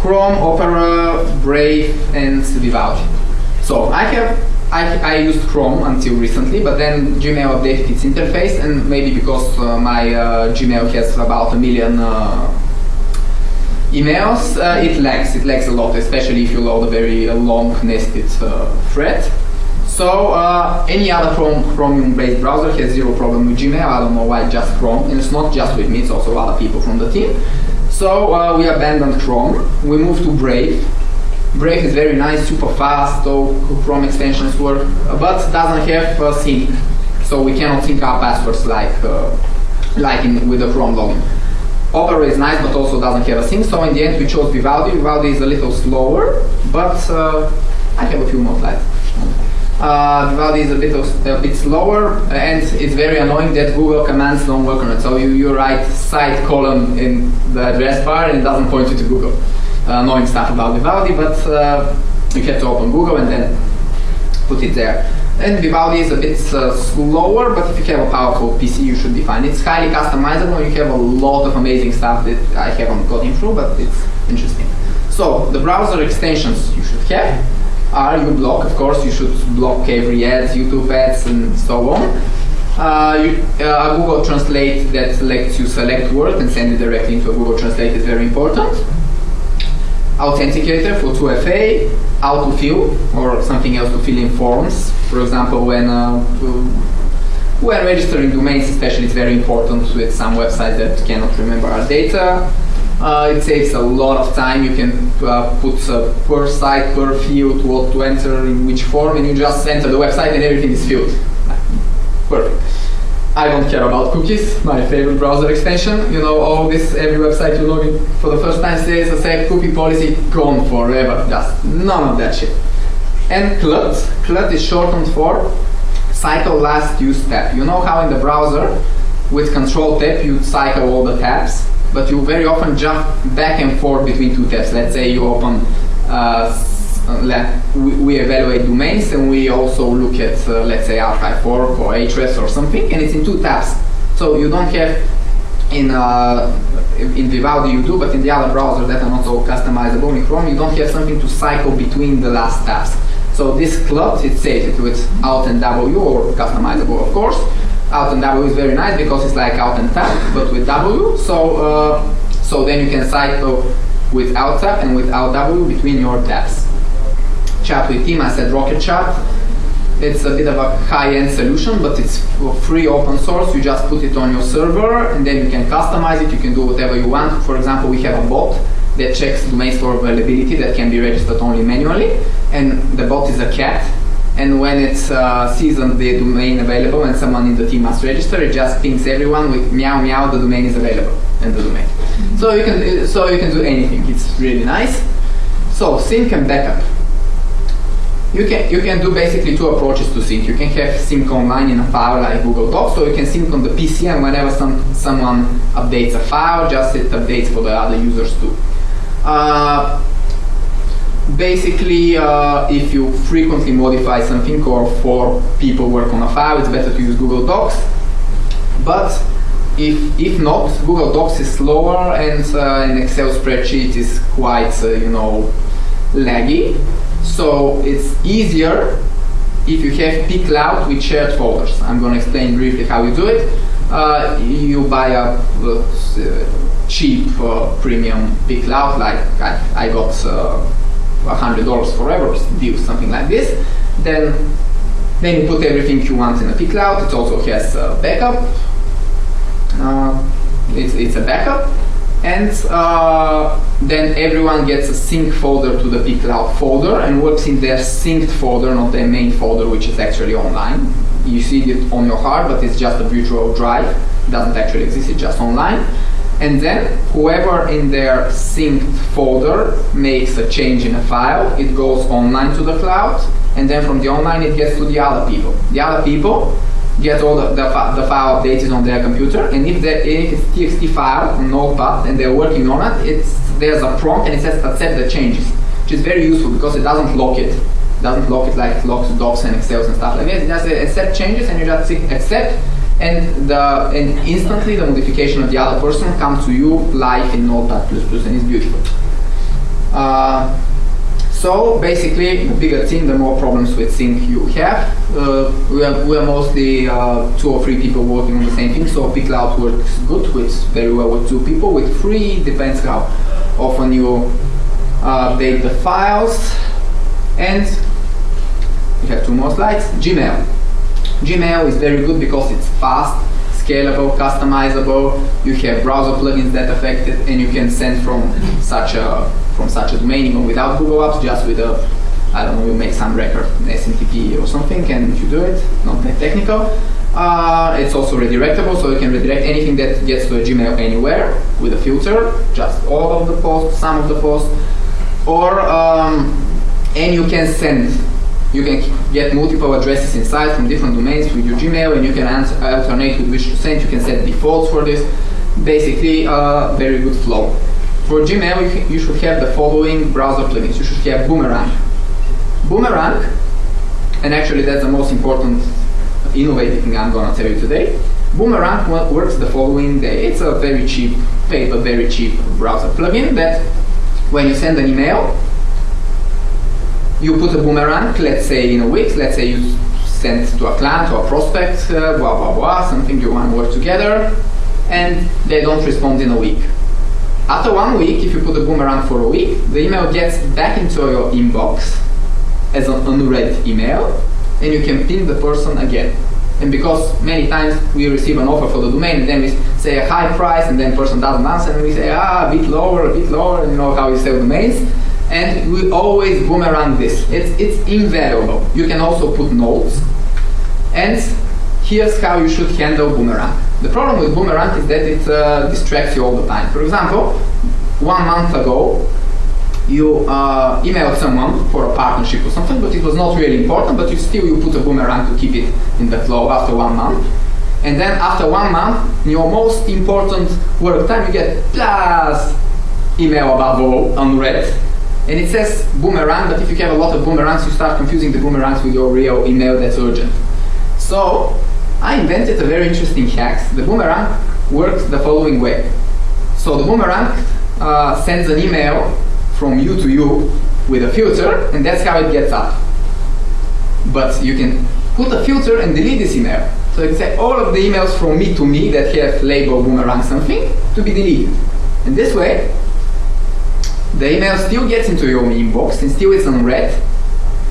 Chrome, Opera, Brave, and Vivaldi. So I used Chrome until recently, but then Gmail updated its interface, and maybe because my Gmail has about 1 million emails, it lags a lot, especially if you load a very long nested thread. So any other Chromium-based browser has zero problem with Gmail. I don't know why just Chrome, and it's not just with me, it's also other people from the team. So we abandoned Chrome, we moved to Brave. Brave is very nice, super fast, so Chrome extensions work, but doesn't have sync. So we cannot sync our passwords like with the Chrome login. Opera is nice, but also doesn't have a sync, so in the end we chose Vivaldi. Vivaldi is a little slower, but I have a few more slides. Vivaldi is a bit slower, and it's very annoying that Google commands don't work on it. So you write site colon in the address bar and it doesn't point you to Google. Annoying stuff about Vivaldi, but you have to open Google and then put it there. And Vivaldi is a bit slower, but if you have a powerful PC, you should be fine. It's highly customizable. You have a lot of amazing stuff that I haven't gotten through, but it's interesting. So the browser extensions you should have are uBlock. Of course, you should block every ads, YouTube ads, and so on. Google Translate that lets you select word and send it directly into a Google Translate is very important. Authenticator for 2FA, autofill, or something else to fill in forms. For example, when registering domains, especially, it's very important with some websites that cannot remember our data. It saves a lot of time. You can put per site, per field, what to enter in which form, and you just enter the website and everything is filled. Perfect. I don't care about cookies, my favorite browser extension. You know, all this, every website you log in for the first time says a safe cookie policy, gone forever. Just none of that shit. And CLUT. CLUT is shortened for cycle last use tab. You know how in the browser, with Control tab, you cycle all the tabs, but you very often jump back and forth between two tabs. Let's say you open, we evaluate domains, and we also look at, let's say, archive org or Ahrefs or something, and it's in two tabs. So you don't have in Vivaldi you do, but in the other browsers that are not so customizable in Chrome, you don't have something to cycle between the last tabs. So this CLUT, it saves it with Alt and W, or customizable, of course. Alt and W is very nice because it's like Alt and Tab, but with W. So then you can cycle with Alt tab and with Alt W between your tabs. Chat with team, I said Rocket Chat. It's a bit of a high-end solution, but it's free, open source. You just put it on your server, and then you can customize it. You can do whatever you want. For example, we have a bot that checks domain store availability that can be registered only manually, and the bot is a cat. And when it sees the domain available and someone in the team must register, it just pings everyone with meow meow, the domain is available, and the domain. So you can do anything. It's really nice. So sync and backup. You can do basically two approaches to sync. You can have sync online in a file like Google Docs, or you can sync on the PC, and whenever someone updates a file, just it updates for the other users too. Basically, if you frequently modify something or 4 people work on a file, it's better to use Google Docs. But if not, Google Docs is slower, and an Excel spreadsheet is quite, laggy. So it's easier if you have pCloud with shared folders. I'm going to explain briefly how you do it. You buy a cheap premium pCloud, like I got $100 forever deal, something like this. Then you put everything you want in a pCloud. It also has backup. It's a backup. And then everyone gets a sync folder to the pCloud folder and works in their synced folder, not their main folder, which is actually online. You see it on your hard, but it's just a virtual drive. It doesn't actually exist, it's just online. And then whoever in their synced folder makes a change in a file, it goes online to the cloud, and then from the online it gets to the other people. The other people get all the file updated on their computer, and if it's TXT file on Notepad and they're working on it, there's a prompt and it says accept the changes, which is very useful because it doesn't lock it. It doesn't lock it like it locks docs and Excels and stuff like that. It just says accept changes, and you just click accept, and instantly the modification of the other person comes to you live in Notepad++, and it's beautiful. So basically, the bigger team, the more problems with sync you have. We are mostly 2 or 3 people working on the same thing, so pCloud works good very well with 2 people. With 3, depends how often you update the files. And we have 2 more slides. Gmail. Gmail is very good because it's fast, scalable, customizable. You have browser plugins that affect it, and you can send from such a domain even without Google Apps, just with you make some record, an SMTP or something, and you do it, not that technical. It's also redirectable, so you can redirect anything that gets to a Gmail anywhere with a filter, just all of the posts, some of the posts, and you can send. You can get multiple addresses inside from different domains with your Gmail, and you can alternate with which to send. You can set defaults for this. Basically, very good flow. For Gmail, you should have the following browser plugins. You should have Boomerang. Boomerang, and actually that's the most important innovative thing I'm going to tell you today. Boomerang works the following day. It's a very cheap, paid but very cheap browser plugin that when you send an email, you put a boomerang, let's say in a week, let's say you send to a client or a prospect, blah, blah, blah, something you want to work together, and they don't respond in a week. After 1 week, if you put a boomerang for a week, the email gets back into your inbox as an unread email, and you can ping the person again. And because many times we receive an offer for the domain, and then we say a high price, and then the person doesn't answer, and we say, a bit lower, and you know how we sell domains. And we always boomerang this. It's invaluable. You can also put notes. And here's how you should handle boomerang. The problem with boomerang is that it distracts you all the time. For example, 1 month ago, you emailed someone for a partnership or something, but it was not really important, but you put a boomerang to keep it in the flow after 1 month. And then after 1 month, in your most important work time, you get plus email above all, unread. And it says boomerang, but if you have a lot of boomerangs, you start confusing the boomerangs with your real email that's urgent. So I invented a very interesting hack. The boomerang works the following way. So the boomerang sends an email from you to you with a filter, and that's how it gets up. But you can put a filter and delete this email. So you can say all of the emails from me to me that have labeled boomerang something to be deleted. And this way, the email still gets into your inbox and still it's unread,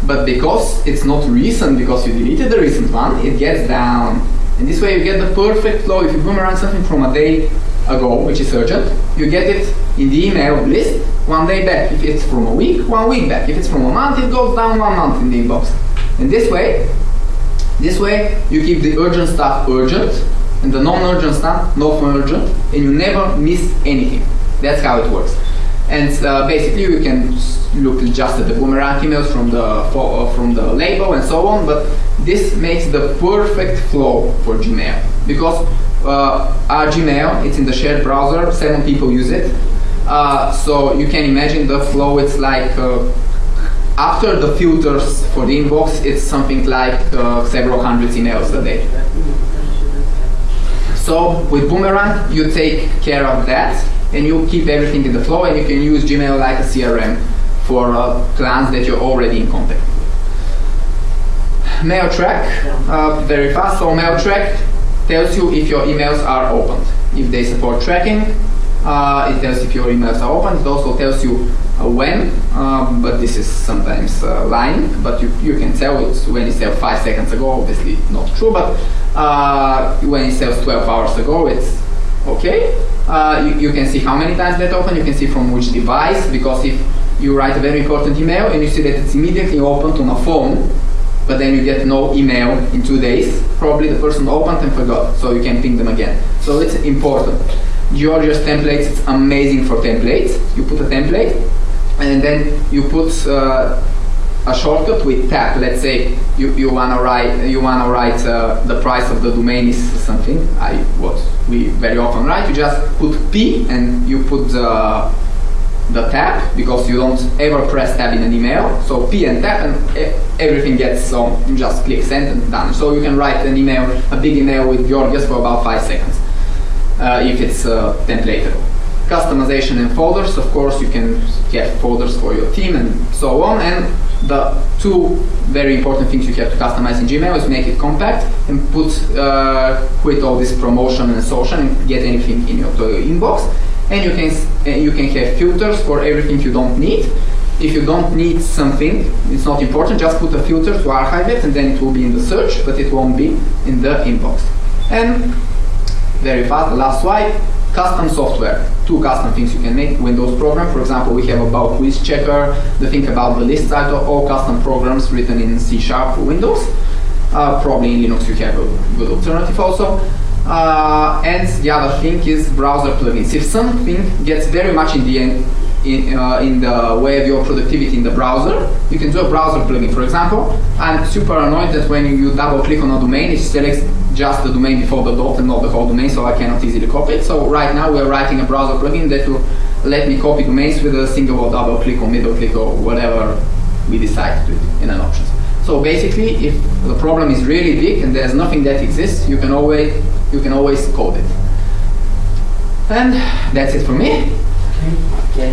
but because it's not recent, because you deleted the recent one, it gets down. And this way you get the perfect flow. If you boomerang something from a day ago, which is urgent, you get it in the email list 1 day back. If it's from a week, 1 week back. If it's from a month, it goes down 1 month in the inbox. And this way you keep the urgent stuff urgent and the non-urgent stuff not urgent, and you never miss anything. That's how it works. And basically you can look just at the boomerang emails from the label and so on, but this makes the perfect flow for Gmail, because our Gmail, it's in the shared browser, 7 people use it, so you can imagine the flow. It's like after the filters for the inbox, it's something like several hundreds emails a day. So with Boomerang, you take care of that and you keep everything in the flow, and you can use Gmail like a CRM for clients that you're already in contact. Mail track, very fast. So mail track tells you if your emails are opened. If they support tracking, it tells if your emails are opened. It also tells you when, but this is sometimes lying, but you can tell it's when it's 5 seconds ago, obviously not true, but when it says 12 hours ago, it's okay. You can see how many times that opened, you can see from which device, because if you write a very important email and you see that it's immediately opened on a phone, but then you get no email in 2 days, probably the person opened and forgot, so you can ping them again. So it's important. Georgia's templates, it's amazing for templates. You put a template and then you put a shortcut with tab. Let's say you wanna write the price of the domain is something. What we very often write. You just put P and you put the tab, because you don't ever press tab in an email. So P and tab, and everything gets on. You just click send and done. So you can write an email, a big email with Georgias for about 5 seconds if it's templatable. Customization and folders. Of course, you can get folders for your team and so on. And the 2 very important things you have to customize in Gmail is make it compact and quit all this promotion and social and get anything in your inbox. And you can have filters for everything you don't need. If you don't need something, it's not important, just put a filter to archive it, and then it will be in the search, but it won't be in the inbox. And very fast, the last slide, custom software. 2 custom things you can make. Windows program, for example, we have about quiz checker, the thing about the list title, all custom programs written in C# for Windows. Probably in Linux you have a good alternative also. And the other thing is browser plugins. If something gets very much in the way of your productivity in the browser, you can do a browser plugin. For example, I'm super annoyed that when you double click on a domain, it selects just the domain before the dot and not the whole domain, so I cannot easily copy it. So right now we're writing a browser plugin that will let me copy domains with a single or double click or middle click or whatever we decide to do in an options. So basically, if the problem is really big and there's nothing that exists, you can always code it. And that's it for me. Okay.